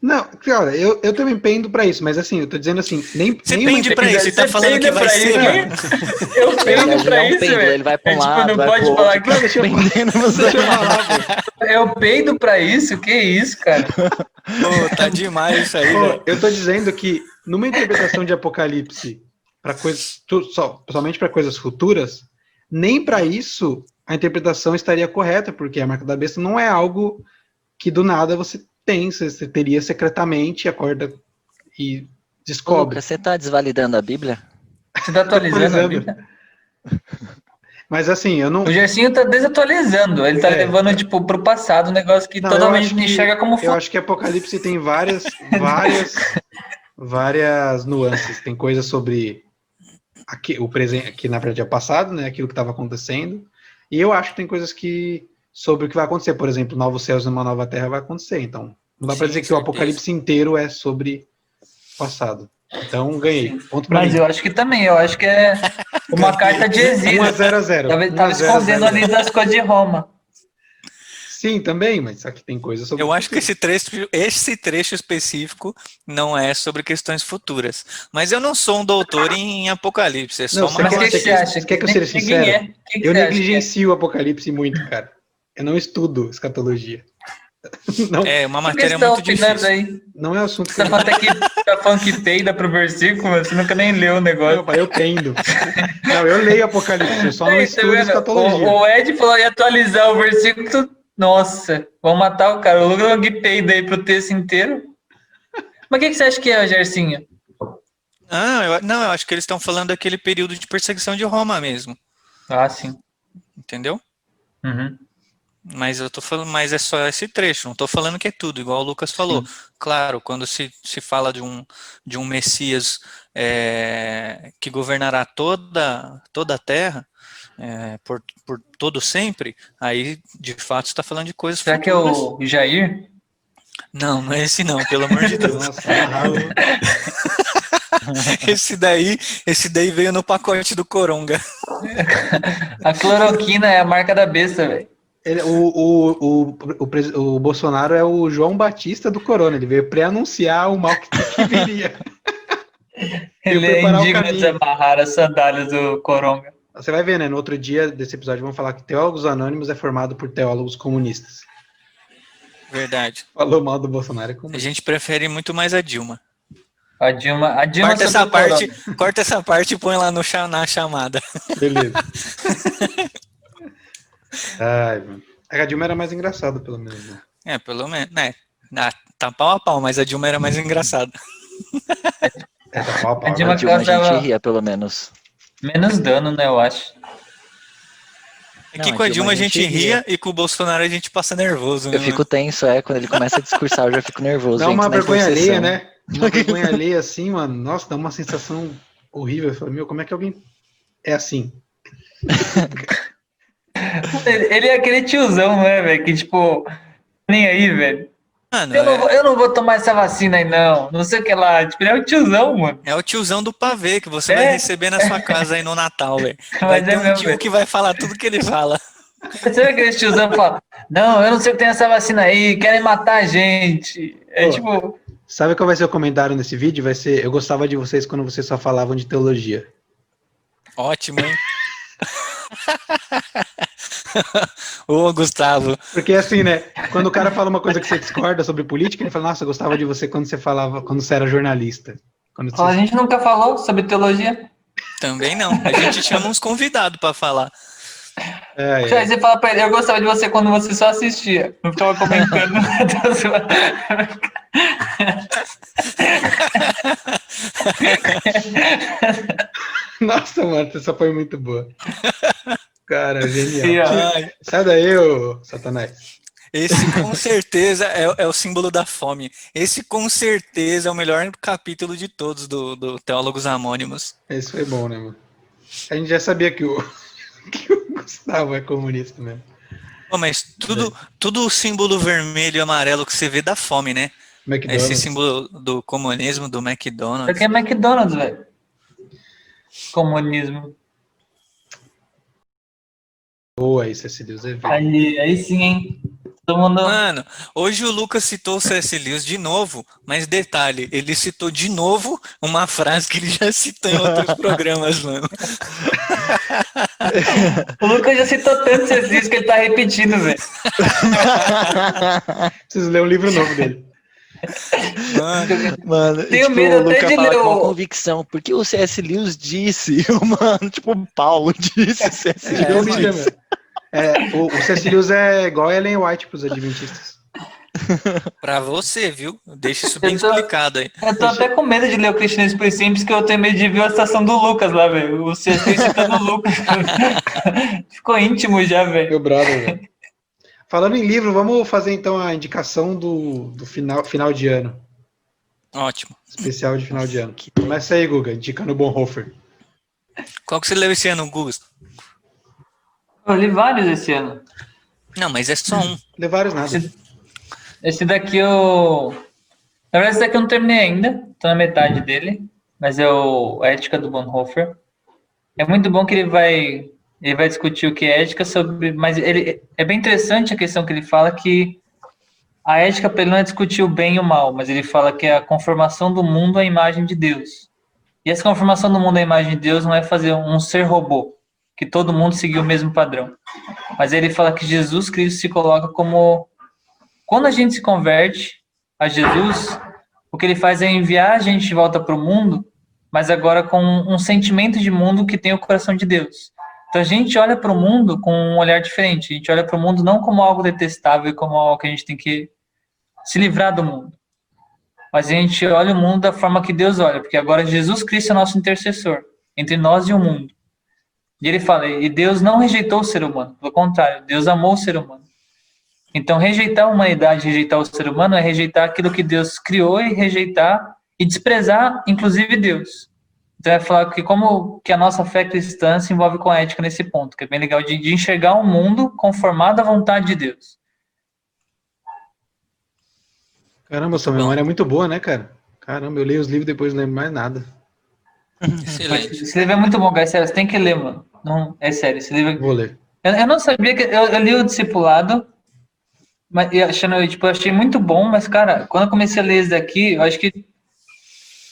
Não, cara, eu também pendo pra isso, mas assim, eu tô dizendo assim, Você nenhuma pende pra isso, você tá Você falando que peida vai pra ser. isso, Mano. Eu Na peido verdade, pra ele é um isso, pêndulo, velho. ele vai pra um É tipo, lado, não vai pode pro falar outro, que Deixa eu pendendo nos Deixa eu dois. falar, pô. eu peido pra isso, que isso, cara? Pô, tá demais isso aí, Pô, velho. eu tô dizendo que numa interpretação de Apocalipse para coisas, somente para coisas futuras, nem para isso a interpretação estaria correta, porque a marca da besta não é algo que do nada você tem, você teria secretamente, acorda e Ô, descobre. Lucas, você tá desvalidando a Bíblia? Você tá atualizando a Atualizando. Bíblia? Mas assim, eu não. O Gersinho tá desatualizando, ele tá É. levando, tipo, pro passado um negócio que Não, toda eu vez acho me que- enxerga como Eu futuro. acho que Apocalipse tem várias nuances. Tem coisas sobre o presente, que na verdade é o passado, né? Aquilo que estava acontecendo. E eu acho que tem coisas sobre o que vai acontecer. Por exemplo, novos céus e uma nova terra vai acontecer. Então, não dá para Sim, dizer que o certeza. Apocalipse inteiro é sobre o passado. Então, ganhei. Ponto para Mas mim. eu acho que também, eu acho que é uma carta de exílio. 1-0-0. Tava escondendo ali das coisas de Roma. Sim, também, mas só que tem coisas sobre Eu o acho que futuro. esse trecho específico não é sobre questões futuras. Mas eu não sou um doutor em Apocalipse, é só Não, uma Mas o que Você você acha? quer que eu seja Ninguém sincero? é. O que Eu você acha que é? negligencio o Apocalipse muito, cara. Eu não estudo escatologia. Não, É uma Por que matéria você tá muito opinando difícil. aí? não é assunto que Você eu... tá falando que peida pro versículo, mas você nunca nem leu o negócio. Não, pai, eu tendo. Não, eu leio Apocalipse, eu só não Aí, tá estudo vendo? escatologia. O Ed falou em atualizar o versículo. Nossa, vão matar o cara. O Lucas falou que peida aí pro texto inteiro. Mas o que você acha que é, Gersinho? Não, eu acho que eles estão falando daquele período de perseguição de Roma mesmo, Ah, sim. entendeu? Uhum. Mas eu tô falando, mas é só esse trecho, não tô falando que é tudo, igual o Lucas falou. Claro, quando se fala de um Messias que governará toda a terra, por todo sempre, aí de fato está falando de coisas Será que é futuras. o Jair? Não é esse não, pelo amor de Deus. Nossa, amarrado. Esse daí veio no pacote do Coronga. A cloroquina é a marca da besta, velho. O Bolsonaro é o João Batista do Corona, ele veio pré-anunciar o mal que viria. Ele é preparar o indigno de caminho. amarrar as sandálias do Coronga. Você vai ver, né? No outro dia desse episódio vamos falar que Teólogos Anônimos é formado por teólogos comunistas. Verdade. Falou mal do Bolsonaro é A comunista. gente prefere muito mais a Dilma. A Dilma Corta essa soltou o parte, Corona. corta essa parte e põe lá na chamada. Beleza. Ai, mano. A Dilma era mais engraçada, pelo menos. Né? Pelo menos, né? Tá pau a pau, mas a Dilma era mais engraçada. Tá pau a pau, A Dilma A Dilma a causava gente ria, pelo menos. menos dano, né, eu acho. É que Não, com a Dilma a gente ria e com o Bolsonaro a gente passa nervoso, né? Eu fico tenso, quando ele começa a discursar eu já fico nervoso. Dá uma entro na vergonha intercessão. alheia, né? uma vergonha alheia assim, mano. Nossa, dá uma sensação horrível. Eu falo, meu, como é que alguém é assim? Ele é aquele tiozão, né, velho? Que, tipo, nem aí, velho. Mano, Eu não vou tomar essa vacina aí, não. Não sei o que lá. Tipo, ele é o tiozão, mano. é o tiozão do pavê que você vai receber na sua casa aí no Natal, velho. Vai Mas ter é um mesmo, tio velho. que vai falar tudo que ele fala. Você vê aquele tiozão que fala, não, eu não sei o que tem essa vacina aí, querem matar a gente. É Pô, tipo, sabe qual vai ser o comentário nesse vídeo? Vai ser, eu gostava de vocês quando vocês só falavam de teologia. Ótimo, hein? Ô, Gustavo. Porque assim, né? Quando o cara fala uma coisa que você discorda sobre política, ele fala, nossa, eu gostava de você quando você falava, quando você era jornalista. Quando a você... gente nunca falou sobre teologia. Também não. A gente chama uns convidados pra falar. Aí você fala pra ele, eu gostava de você quando você só assistia. Não ficava comentando. Nossa, mano, essa foi muito boa. Cara, genial. E, ó, Ai, Sai daí, ô Satanás. esse com certeza é o símbolo da fome. Esse com certeza é o melhor capítulo de todos do Teólogos Anônimos. Esse foi bom, né, mano? A gente já sabia que o, que o Gustavo é comunista mesmo. Pô, mas tudo o símbolo vermelho e amarelo que você vê dá fome, né? McDonald's. Esse símbolo do comunismo, do isso McDonald's. aqui é McDonald's, velho. Comunismo. Boa, isso, esse Deus é velho. Aí sim, hein? Todo mundo. Mano, hoje o Lucas citou o C.S. Lewis de novo, mas detalhe, ele citou de novo uma frase que ele já citou em outros programas, mano. O Lucas já citou tantos exercícios que ele tá repetindo, velho. Preciso ler um livro novo dele. Mano, Tenho tipo, medo o até Luca de fala ler com o- convicção, porque o C.S. Lewis disse, mano, tipo, o Paulo disse, C.S. Lewis Mano, disse. o C.S. Lewis é igual a Ellen White pros adventistas. Pra você, viu? Deixa isso bem Eu tô- explicado aí. Eu tô até com medo de ler o Cristianismo por Simples, que eu tenho medo de ver a citação do Lucas lá, velho. O C.S. citando o Lucas. Ficou íntimo já, velho. Meu brother, velho. Falando em livro, vamos fazer então a indicação do final de ano. Ótimo. Especial de final de ano. Começa aí, Guga, indicando o Bonhoeffer. Qual que você leu esse ano, Gusto? Eu li vários esse ano. Não, mas é só um. Lê vários nada. Esse daqui eu. Na verdade, esse daqui eu não terminei ainda. Tô na metade dele. Mas é a Ética do Bonhoeffer. É muito bom que ele vai discutir o que é ética sobre. Mas ele é bem interessante a questão que ele fala que a ética para ele não é discutir o bem e o mal, mas ele fala que é a conformação do mundo à imagem de Deus. E essa conformação do mundo à imagem de Deus não é fazer um ser robô, que todo mundo seguir o mesmo padrão. Mas ele fala que Jesus Cristo se coloca como... Quando a gente se converte a Jesus, o que ele faz é enviar a gente de volta para o mundo, mas agora com um sentimento de mundo que tem o coração de Deus. Então a gente olha para o mundo com um olhar diferente. A gente olha para o mundo não como algo detestável, como algo que a gente tem que se livrar do mundo. Mas a gente olha o mundo da forma que Deus olha, porque agora Jesus Cristo é nosso intercessor entre nós e o mundo. E ele fala, e Deus não rejeitou o ser humano, pelo contrário, Deus amou o ser humano. Então rejeitar a humanidade, rejeitar o ser humano é rejeitar aquilo que Deus criou e rejeitar e desprezar, inclusive, Deus. Então é falar que como que a nossa fé cristã se envolve com a ética nesse ponto, que é bem legal de enxergar o mundo conformado à vontade de Deus. Caramba, sua memória é muito boa, né, cara? Caramba, eu leio os livros e depois não lembro mais nada. Excelente. Esse livro é muito bom, cara. Sério, você tem que ler, mano. Não, é sério, esse livro... Vou ler. Eu não sabia que... Eu li o Discipulado, mas eu achei muito bom, mas, cara, quando eu comecei a ler esse daqui, eu acho que...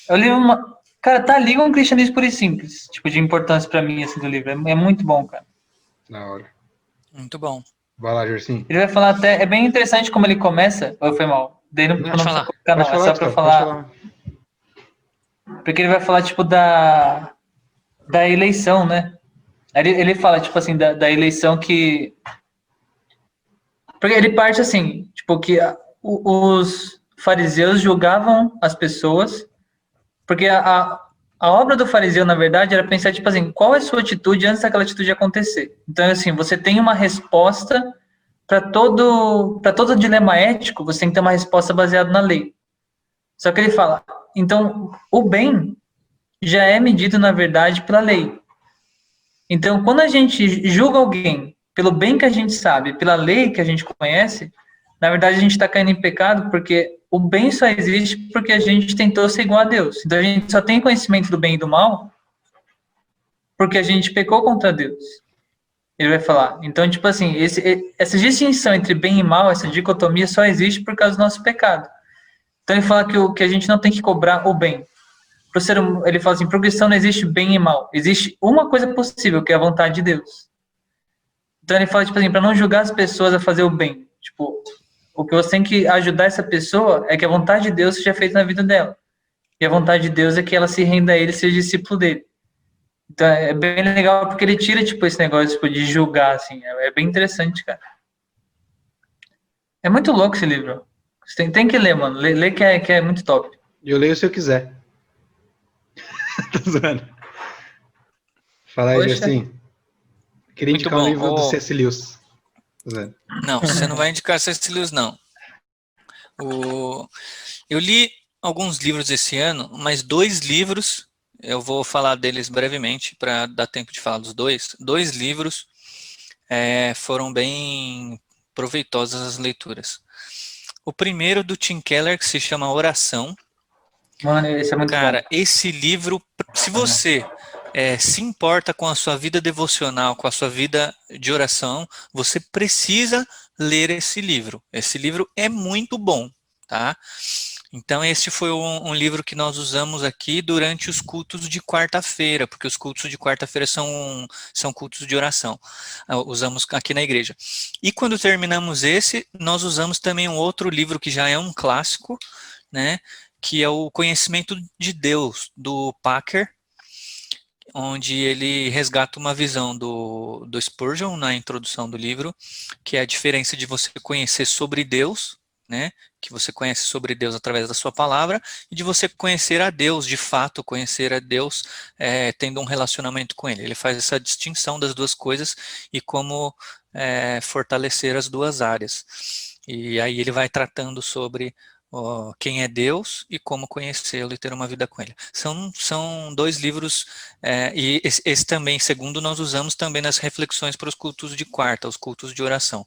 Eu li uma... Cara, tá ali um cristianismo puro e simples, tipo, de importância pra mim, assim, do livro. É muito bom, cara. Na hora. Muito bom. Vai lá, Gersim. Ele vai falar até... É bem interessante como ele começa... Ou foi mal? Daí não Pode falar. precisa colocar, não. É só pra Gustavo, falar... Porque ele vai falar, tipo, da eleição, né? Ele fala, tipo assim, da eleição que... Porque ele parte assim, tipo, que os fariseus julgavam as pessoas, porque a obra do fariseu, na verdade, era pensar, tipo assim, qual é a sua atitude antes daquela atitude acontecer. Então, assim, você tem uma resposta para todo dilema ético, você tem que ter uma resposta baseada na lei. Só que ele fala, Então, o bem já é medido, na verdade, pela lei. Então, quando a gente julga alguém pelo bem que a gente sabe, pela lei que a gente conhece, na verdade a gente está caindo em pecado, porque o bem só existe porque a gente tentou ser igual a Deus. Então a gente só tem conhecimento do bem e do mal porque a gente pecou contra Deus. Ele vai falar. Então, tipo assim, essa distinção entre bem e mal, essa dicotomia só existe por causa do nosso pecado. Então ele fala que a gente não tem que cobrar o bem. Ele fala assim, para o cristão não existe bem e mal. Existe uma coisa possível, que é a vontade de Deus. Então ele fala, tipo assim, para não julgar as pessoas a fazer o bem. Tipo, o que você tem que ajudar essa pessoa é que a vontade de Deus seja feita na vida dela. E a vontade de Deus é que ela se renda a ele e seja discípulo dele. Então é bem legal porque ele tira, tipo, esse negócio tipo, de julgar, assim. É bem interessante, cara. É muito louco esse livro. Você tem que ler, mano. Lê que é muito top. Eu leio se eu quiser. Tô zoando. Fala aí, Poxa. Gerson. Queria Muito indicar um bom. livro do C.S. Lewis. Tô zoando. Não, você não vai indicar C.S. Lewis, não. Eu li alguns livros esse ano, mas 2 livros, eu vou falar deles brevemente, para dar tempo de falar dos dois. 2 livros foram bem proveitosas as leituras. O primeiro do Tim Keller, que se chama Oração. Mano, esse é muito Cara, bom. esse livro, se você se importa com a sua vida devocional, com a sua vida de oração, você precisa ler esse livro. Esse livro é muito bom, tá? Então, esse foi um livro que nós usamos aqui durante os cultos de quarta-feira, porque os cultos de quarta-feira são cultos de oração. Usamos aqui na igreja. E quando terminamos esse, nós usamos também um outro livro que já é um clássico, né? Que é o Conhecimento de Deus, do Packer, onde ele resgata uma visão do Spurgeon na introdução do livro, que é a diferença de você conhecer sobre Deus, né, que você conhece sobre Deus através da sua palavra, e de você conhecer a Deus, de fato, conhecer a Deus tendo um relacionamento com Ele. Ele faz essa distinção das duas coisas e como fortalecer as duas áreas. E aí ele vai tratando sobre quem é Deus e como conhecê-lo e ter uma vida com Ele. São 2 livros, e esse também, segundo, nós usamos também nas reflexões para os cultos de quarta, os cultos de oração.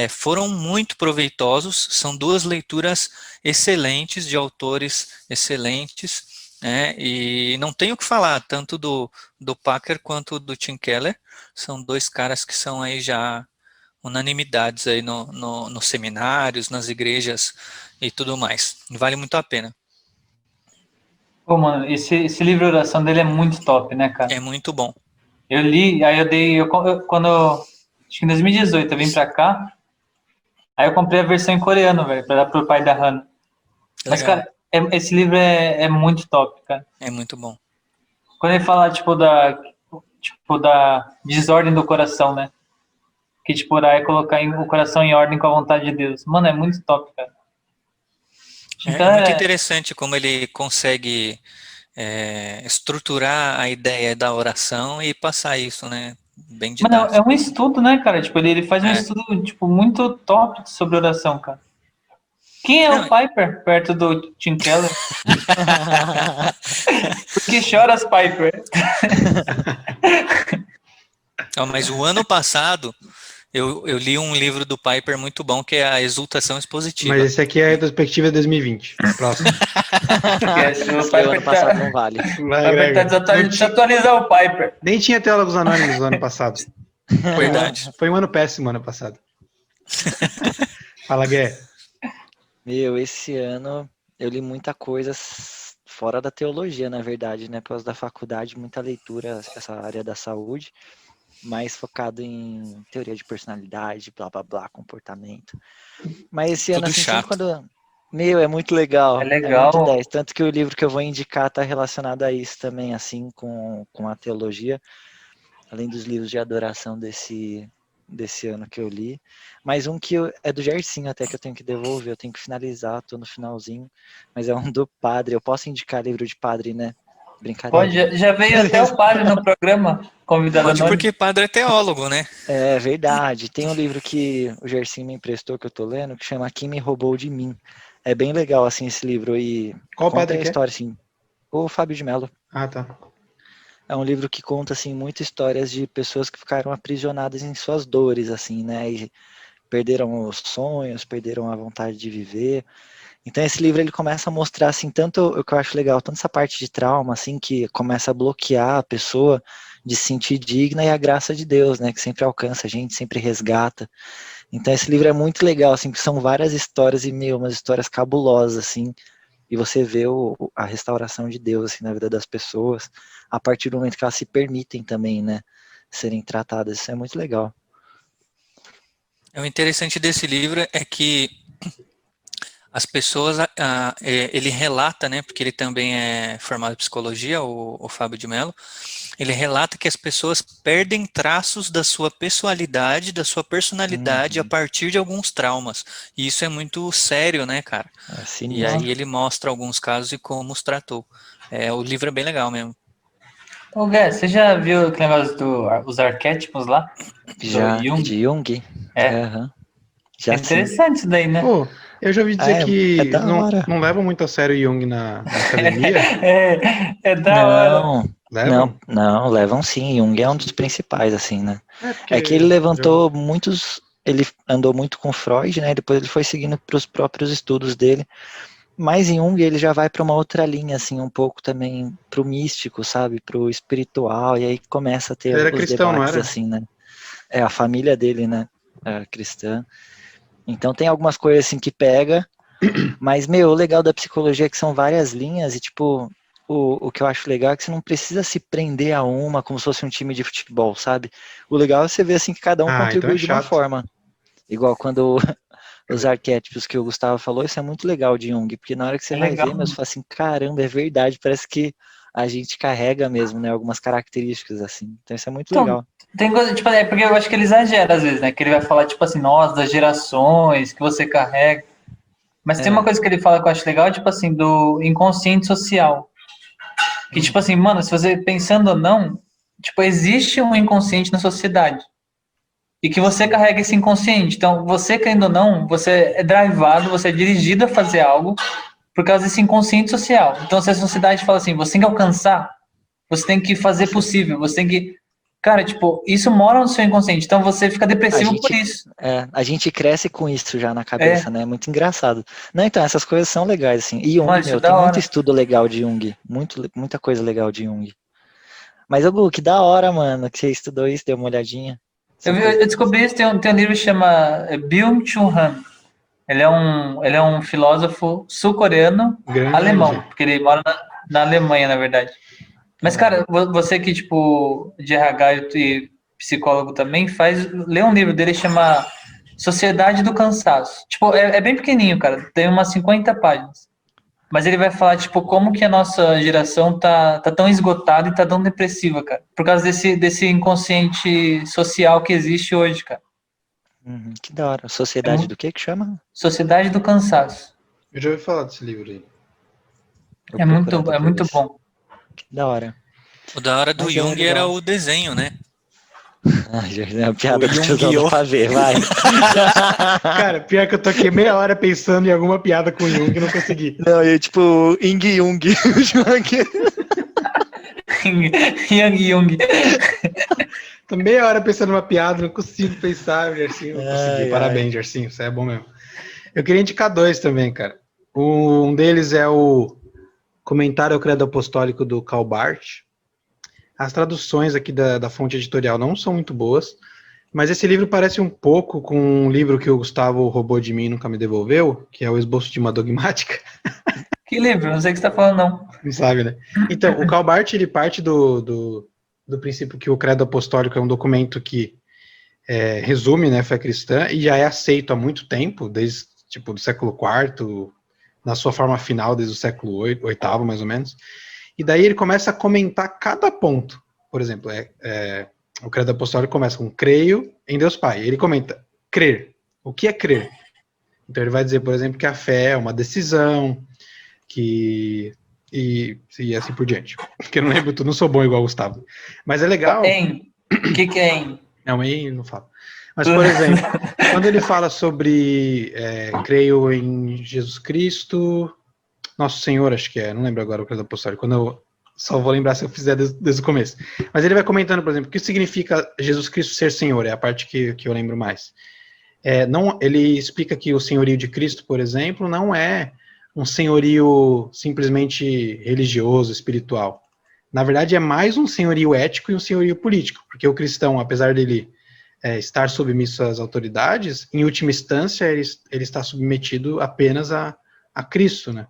Foram muito proveitosos, são 2 leituras excelentes, de autores excelentes, né, e não tenho o que falar, tanto do Packer quanto do Tim Keller, são 2 caras que são aí já unanimidades aí nos seminários, nas igrejas e tudo mais. Vale muito a pena. Pô, mano, esse livro de oração dele é muito top, né, cara? É muito bom. Eu li, aí acho que em 2018 eu vim pra cá, aí eu comprei a versão em coreano, velho, pra dar pro pai da Hannah. Mas, Legal. cara, esse livro é muito top, cara. É muito bom. Quando ele fala, tipo, da desordem do coração, né? Que, tipo, orar é colocar o coração em ordem com a vontade de Deus. Mano, é muito top, cara. Então, É muito interessante como ele consegue estruturar a ideia da oração e passar isso, né? Bem mano, didático. é um estudo, né, cara? Tipo, ele faz um estudo, tipo, muito top sobre oração, cara. Quem é o Piper perto do Tim Keller? Por que choras, Piper? Mas o ano passado, eu li um livro do Piper muito bom, que é a Exultação Expositiva. Mas esse aqui é a retrospectiva de 2020. Próximo. Esse ano passado não vale. Vai, Greg. Desatualizar o Piper. Nem tinha Teólogos Anônimos no ano passado. Verdade. Foi um ano péssimo ano passado. Fala, Gué. Meu, esse ano eu li muita coisa fora da teologia, na verdade, né? Por causa da faculdade, muita leitura, essa área da saúde, mais focado em teoria de personalidade, blá, blá, blá, comportamento. Mas esse ano, Tudo assim, chato. sempre quando... Meu, é muito legal. É legal. muito 10. Tanto que o livro que eu vou indicar está relacionado a isso também, assim, com a teologia, além dos livros de adoração desse ano que eu li. Mas um que é do Gersinho até, que eu tenho que devolver, eu tenho que finalizar, tô no finalzinho, mas é um do padre. Eu posso indicar livro de padre, né? Brincadeira. Pode, já veio até o padre no programa, convidado Pode, anônimo. porque padre é teólogo, né? É verdade. Tem um livro que o Gersinho me emprestou, que eu tô lendo, que chama Quem Me Roubou de Mim. É bem legal, assim, esse livro. E Qual conta padre a que é? história, assim. O Fábio de Mello. Ah, tá. É um livro que conta, assim, muitas histórias de pessoas que ficaram aprisionadas em suas dores, assim, né? E perderam os sonhos, perderam a vontade de viver. Então esse livro ele começa a mostrar, assim, tanto o que eu acho legal, tanto essa parte de trauma, assim, que começa a bloquear a pessoa de se sentir digna, e a graça de Deus, né? Que sempre alcança a gente, sempre resgata. Então esse livro é muito legal, assim, porque são várias histórias e, meu, umas histórias cabulosas, assim, e você vê a restauração de Deus, assim, na vida das pessoas, a partir do momento que elas se permitem também, né, serem tratadas. Isso é muito legal. O interessante desse livro é que as pessoas, ele relata, né, porque ele também é formado em psicologia, o Fábio de Mello, ele relata que as pessoas perdem traços da sua pessoalidade, da sua personalidade a partir de alguns traumas. E isso é muito sério, né, cara? É E sinistro. aí ele mostra alguns casos e como os tratou. O livro é bem legal mesmo. Ô, Gé, você já viu aquele negócio dos arquétipos lá? Do Já Jung? de Jung, É. aham, É já sim. interessante isso daí, né? Pô, eu já ouvi dizer É que da hora. não levam muito a sério Jung na academia. É da hora. Não, Levam? não, levam sim. Jung é um dos principais, assim, né? É, É que porque ele já ouvi. levantou muitos. Ele andou muito com Freud, né? Depois ele foi seguindo para os próprios estudos dele. Mas em Jung ele já vai para uma outra linha, assim, um pouco também pro místico, sabe? Pro espiritual. E aí começa a ter Ele era os cristão, não debates, era? assim, né? É a família dele, né? Cristã. Então tem algumas coisas assim que pega. Mas, meu, o legal da psicologia é que são várias linhas e, tipo, o que eu acho legal é que você não precisa se prender a uma como se fosse um time de futebol, sabe? O legal é você ver, assim, que cada um Ah, então é contribui de uma chato. forma. Igual quando os arquétipos que o Gustavo falou, isso é muito legal de Jung, porque na hora que você É vai legal. ver, meu, você fala assim, caramba, é verdade, parece que a gente carrega mesmo, né, algumas características, assim. Então isso é muito Então, legal. tem coisa, tipo, é porque eu acho que ele exagera às vezes, né? Que ele vai falar, tipo assim, nós, das gerações que você carrega. Mas tem uma É, coisa que ele fala que eu acho legal, tipo assim, do inconsciente social. Que, tipo assim, mano, se você pensando ou não, tipo, existe um inconsciente na sociedade. E que você sim. carrega esse inconsciente. Então, você, querendo ou não, você é drivado, você é dirigido a fazer algo por causa desse inconsciente social. Então, se a sociedade fala assim, você tem que alcançar, você tem que fazer possível, você tem que. Cara, tipo, isso mora no seu inconsciente. Então, você fica A depressivo por gente, isso. a gente cresce com isso já na cabeça, É, né? É muito engraçado. Não, então, essas coisas são legais, assim. E Jung, mano, isso é meu, tem da muito hora. estudo legal de Jung. Muita coisa legal de Jung. Mas, Gu, que da hora, mano, que você estudou isso, deu uma olhadinha. Essa coisa. Eu descobri isso, tem um livro que chama Byung-Chul Han. Ele é um filósofo sul-coreano alemão, Grande. porque ele mora na Alemanha, na verdade. Mas, cara, você que, tipo, de RH e psicólogo também, lê um livro dele que chama Sociedade do Cansaço. Tipo, é bem pequenininho, cara, tem umas 50 páginas. Mas ele vai falar, tipo, como que a nossa geração tá tão esgotada e tá tão depressiva, cara. Por causa desse inconsciente social que existe hoje, cara. Que da hora. É Sociedade muito... do que chama? Sociedade do Cansaço. Eu já ouvi falar desse livro aí. Vou procurar É muito depois. bom. Que da hora. O da hora do Mas é Jung era legal. o desenho, né? Já é uma O piada do tiozão do Yu-Gi-Oh! pavê, vai. Cara, pior que eu tô aqui meia hora pensando em alguma piada com Jung e não consegui. Não, eu tipo, Ing Jung. Yang Jung. Tô meia hora pensando numa piada, não consigo pensar, Gersinho. Não consegui. Ai, ai. Parabéns, Gersinho. Você é bom mesmo. Eu queria indicar dois também, cara. Um deles é o Comentário ao Credo Apostólico do Karl Barth. As traduções aqui da fonte editorial não são muito boas, mas esse livro parece um pouco com um livro que o Gustavo roubou de mim e nunca me devolveu, que é o Esboço de uma Dogmática. Que livro? Não sei o que você tá falando, não. Não sabe, né? Então, o Karl Barth, ele parte do princípio que o Credo Apostólico é um documento que resume, né, a fé cristã e já é aceito há muito tempo, desde tipo do século IV, na sua forma final, desde o século VIII, mais ou menos. E daí ele começa a comentar cada ponto. Por exemplo, o Credo Apostólico começa com creio em Deus Pai. Ele comenta crer. O que é crer? Então ele vai dizer, por exemplo, que a fé é uma decisão, e assim por diante. Porque eu não lembro tudo, não sou bom igual o Gustavo. Mas é legal. O que é em? Não, aí não falo. Mas, por exemplo, quando ele fala sobre creio em Jesus Cristo, Nosso Senhor, acho que não lembro agora o credo apostólico, quando eu só vou lembrar se eu fizer desde o começo. Mas ele vai comentando, por exemplo, o que significa Jesus Cristo ser Senhor, é a parte que eu lembro mais. Não, ele explica que o senhorio de Cristo, por exemplo, não é um senhorio simplesmente religioso, espiritual. Na verdade, é mais um senhorio ético e um senhorio político, porque o cristão, apesar dele estar submisso às autoridades, em última instância, ele está submetido apenas a Cristo, né?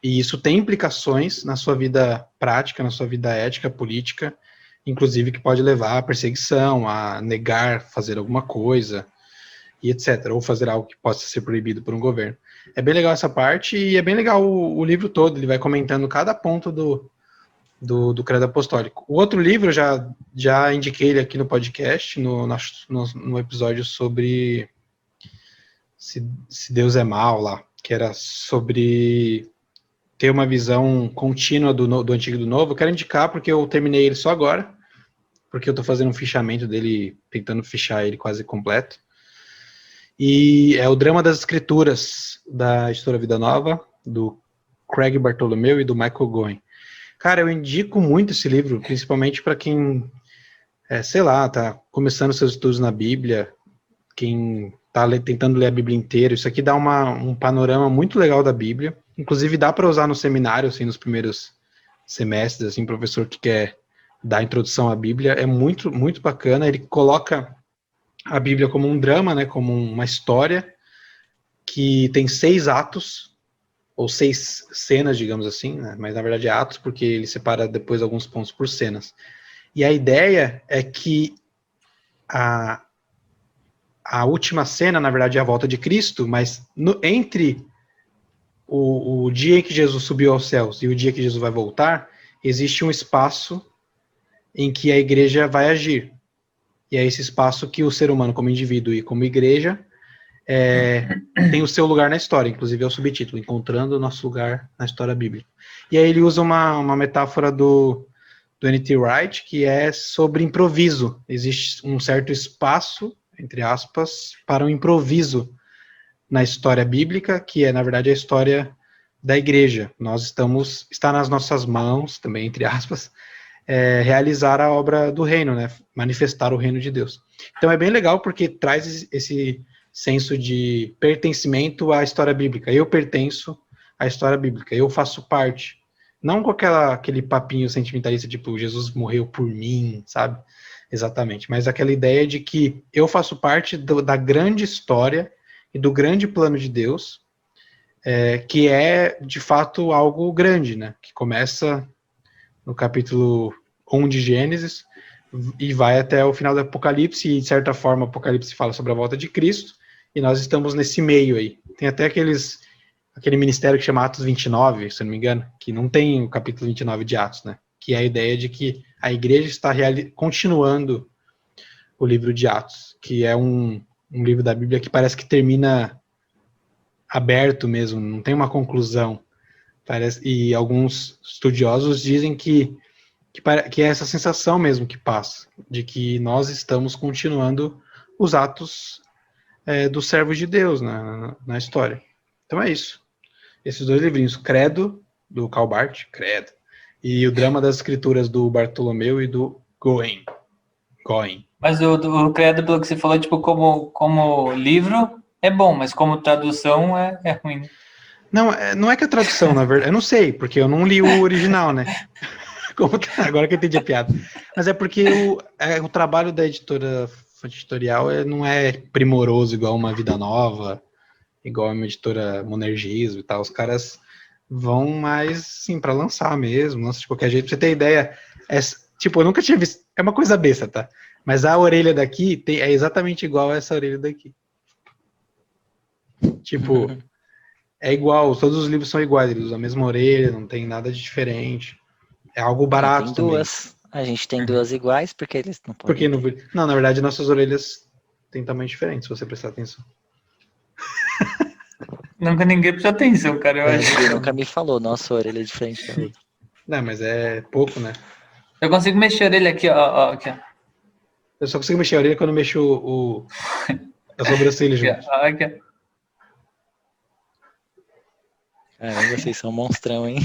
E isso tem implicações na sua vida prática, na sua vida ética, política, inclusive que pode levar à perseguição, a negar fazer alguma coisa, e etc. Ou fazer algo que possa ser proibido por um governo. É bem legal essa parte, e é bem legal o livro todo, ele vai comentando cada ponto do credo apostólico. O outro livro, eu já indiquei ele aqui no podcast, no episódio sobre se Deus é mau lá, que era sobre ter uma visão contínua do Antigo e do Novo. Eu quero indicar porque eu terminei ele só agora, porque eu estou fazendo um fichamento dele, tentando fichar ele quase completo. E é o Drama das Escrituras, da editora Vida Nova, do Craig Bartholomew e do Michael Goen. Cara, eu indico muito esse livro, principalmente para quem, sei lá, tá começando seus estudos na Bíblia, quem tá tentando ler a Bíblia inteira. Isso aqui dá um panorama muito legal da Bíblia. Inclusive dá para usar no seminário, assim, nos primeiros semestres, assim, professor que quer dar introdução à Bíblia. É muito, muito bacana. Ele coloca a Bíblia como um drama, né, como uma história que tem 6 atos, ou 6 cenas, digamos assim, né, mas na verdade é atos, porque ele separa depois alguns pontos por cenas. E a ideia é que a última cena, na verdade, é a volta de Cristo, mas entre o dia em que Jesus subiu aos céus e o dia que Jesus vai voltar, existe um espaço em que a igreja vai agir. E é esse espaço que o ser humano, como indivíduo e como igreja, tem o seu lugar na história, inclusive é o subtítulo, Encontrando o Nosso Lugar na História Bíblica. E aí ele usa uma metáfora do N.T. Wright, que é sobre improviso. Existe um certo espaço, entre aspas, para um improviso na história bíblica, que é, na verdade, a história da igreja. Está nas nossas mãos, também, entre aspas, realizar a obra do reino, né? Manifestar o reino de Deus. Então é bem legal porque traz esse senso de pertencimento à história bíblica. Eu pertenço à história bíblica, eu faço parte. Não com aquele papinho sentimentalista, tipo, Jesus morreu por mim, sabe? Exatamente. Mas aquela ideia de que eu faço parte da grande história e do grande plano de Deus, que é, de fato, algo grande, né? Que começa no capítulo 1 de Gênesis e vai até o final do Apocalipse, e de certa forma o Apocalipse fala sobre a volta de Cristo, e nós estamos nesse meio aí. Tem até aquele ministério que chama Atos 29, se eu não me engano, que não tem o capítulo 29 de Atos, né? Que é a ideia de que a igreja está continuando o livro de Atos, que é um livro da Bíblia que parece que termina aberto mesmo, não tem uma conclusão. E alguns estudiosos dizem que é essa sensação mesmo que passa, de que nós estamos continuando os atos dos servos de Deus na história. Então é isso. Esses 2 livrinhos, Credo, do Karl Barth, Credo, e o Drama das Escrituras, do Bartholomew e do Goen. Mas o Credo, pelo que você falou, tipo, como livro é bom, mas como tradução é ruim. Não é que a tradução, na verdade, eu não sei, porque eu não li o original, né? Agora que eu entendi a piada. Mas é porque o trabalho da editora editorial não é primoroso igual uma Vida Nova, igual uma editora Monergismo e tal. Os caras vão mais, assim, pra lançar mesmo, lança de qualquer jeito. Pra você ter ideia, tipo, eu nunca tinha visto, é uma coisa besta, tá? Mas a orelha daqui é exatamente igual a essa orelha daqui. Tipo, é igual, todos os livros são iguais, eles usam a mesma orelha, não tem nada de diferente. É algo barato tem também. A gente tem 2 iguais, porque eles não podem. Não, na verdade, nossas orelhas têm tamanho diferente, se você prestar atenção. Nunca ninguém prestou atenção, cara, eu acho. Ele nunca me falou, nossa orelha é diferente da outra. Não, mas é pouco, né? Eu consigo mexer a orelha aqui, ó, aqui, ó. Eu só consigo mexer a orelha quando eu mexo a sobrancelha junto. Aqui. Caramba, vocês são monstrão, hein?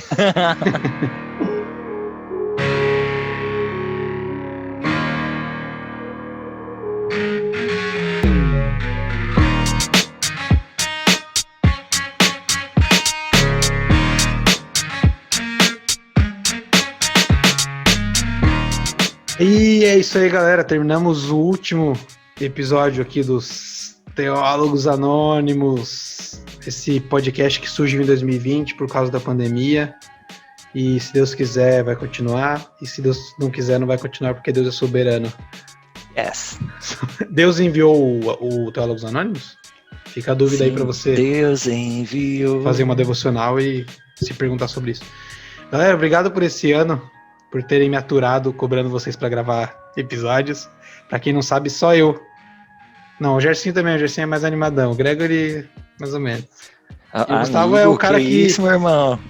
E é isso aí, galera. Terminamos o último episódio aqui dos Teólogos Anônimos. Esse podcast que surgiu em 2020 por causa da pandemia. E se Deus quiser, vai continuar. E se Deus não quiser, não vai continuar, porque Deus é soberano. Yes. Deus enviou o Teólogos Anônimos? Fica a dúvida aí pra você Deus enviou. fazer uma devocional e se perguntar sobre isso. Galera, obrigado por esse ano, por terem me aturado, cobrando vocês pra gravar episódios. Pra quem não sabe, só eu. Não, o Gersinho também, o Gersinho é mais animadão. O Gregory, mais ou menos. E o Gustavo é o cara que isso, meu irmão?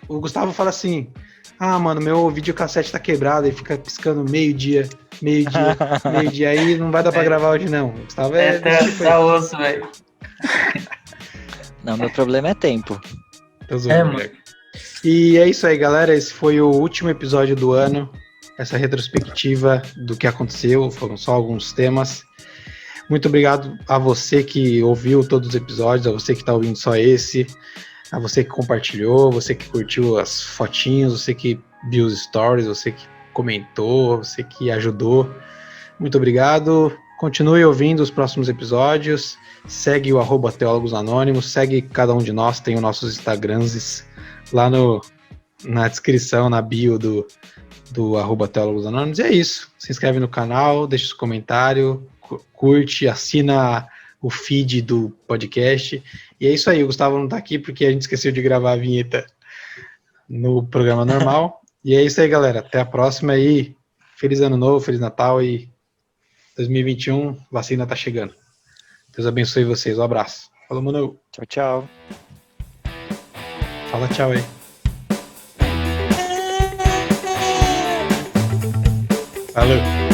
O Gustavo fala assim: ah, mano, meu videocassete tá quebrado, ele fica piscando meio-dia, aí não vai dar pra gravar hoje não. O Gustavo desse tipo aí. Osso, velho. Não, meu problema é tempo. Tô zoando, mano. E é isso aí, galera. Esse foi o último episódio do ano. Essa retrospectiva do que aconteceu. Foram só alguns temas. Muito obrigado a você que ouviu todos os episódios, a você que está ouvindo só esse, a você que compartilhou, você que curtiu as fotinhas, você que viu os stories, você que comentou, você que ajudou. Muito obrigado. Continue ouvindo os próximos episódios. Segue o @Teólogos Anônimos. Segue cada um de nós. Tem os nossos Instagrams lá na descrição, na bio do @Teólogos Anônimos. E é isso. Se inscreve no canal, deixa os comentários, curte, assina o feed do podcast. E é isso aí. O Gustavo não tá aqui porque a gente esqueceu de gravar a vinheta no programa normal. E é isso aí, galera. Até a próxima aí. Feliz Ano Novo, Feliz Natal e 2021, vacina tá chegando. Deus abençoe vocês. Um abraço. Falou, mano. Tchau, tchau. Fala tchau aí. Falou.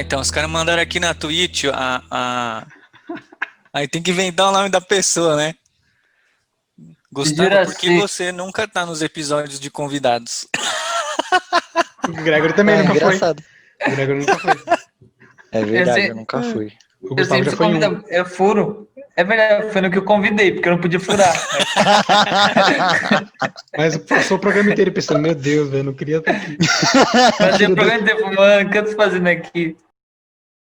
Então, os caras mandaram aqui na Twitch Aí tem que inventar o nome da pessoa, né? Gustavo, por que você nunca tá nos episódios de convidados? O Gregory também nunca engraçado. foi. O Gregory nunca foi. É verdade, eu nunca fui. O Gustavo já foi um. Eu furo. É verdade, foi no que eu convidei, porque eu não podia furar. Mas passou o programa inteiro pensando, meu Deus, velho, não queria estar aqui. Mas o programa inteiro, mano, o que eu tô fazendo aqui?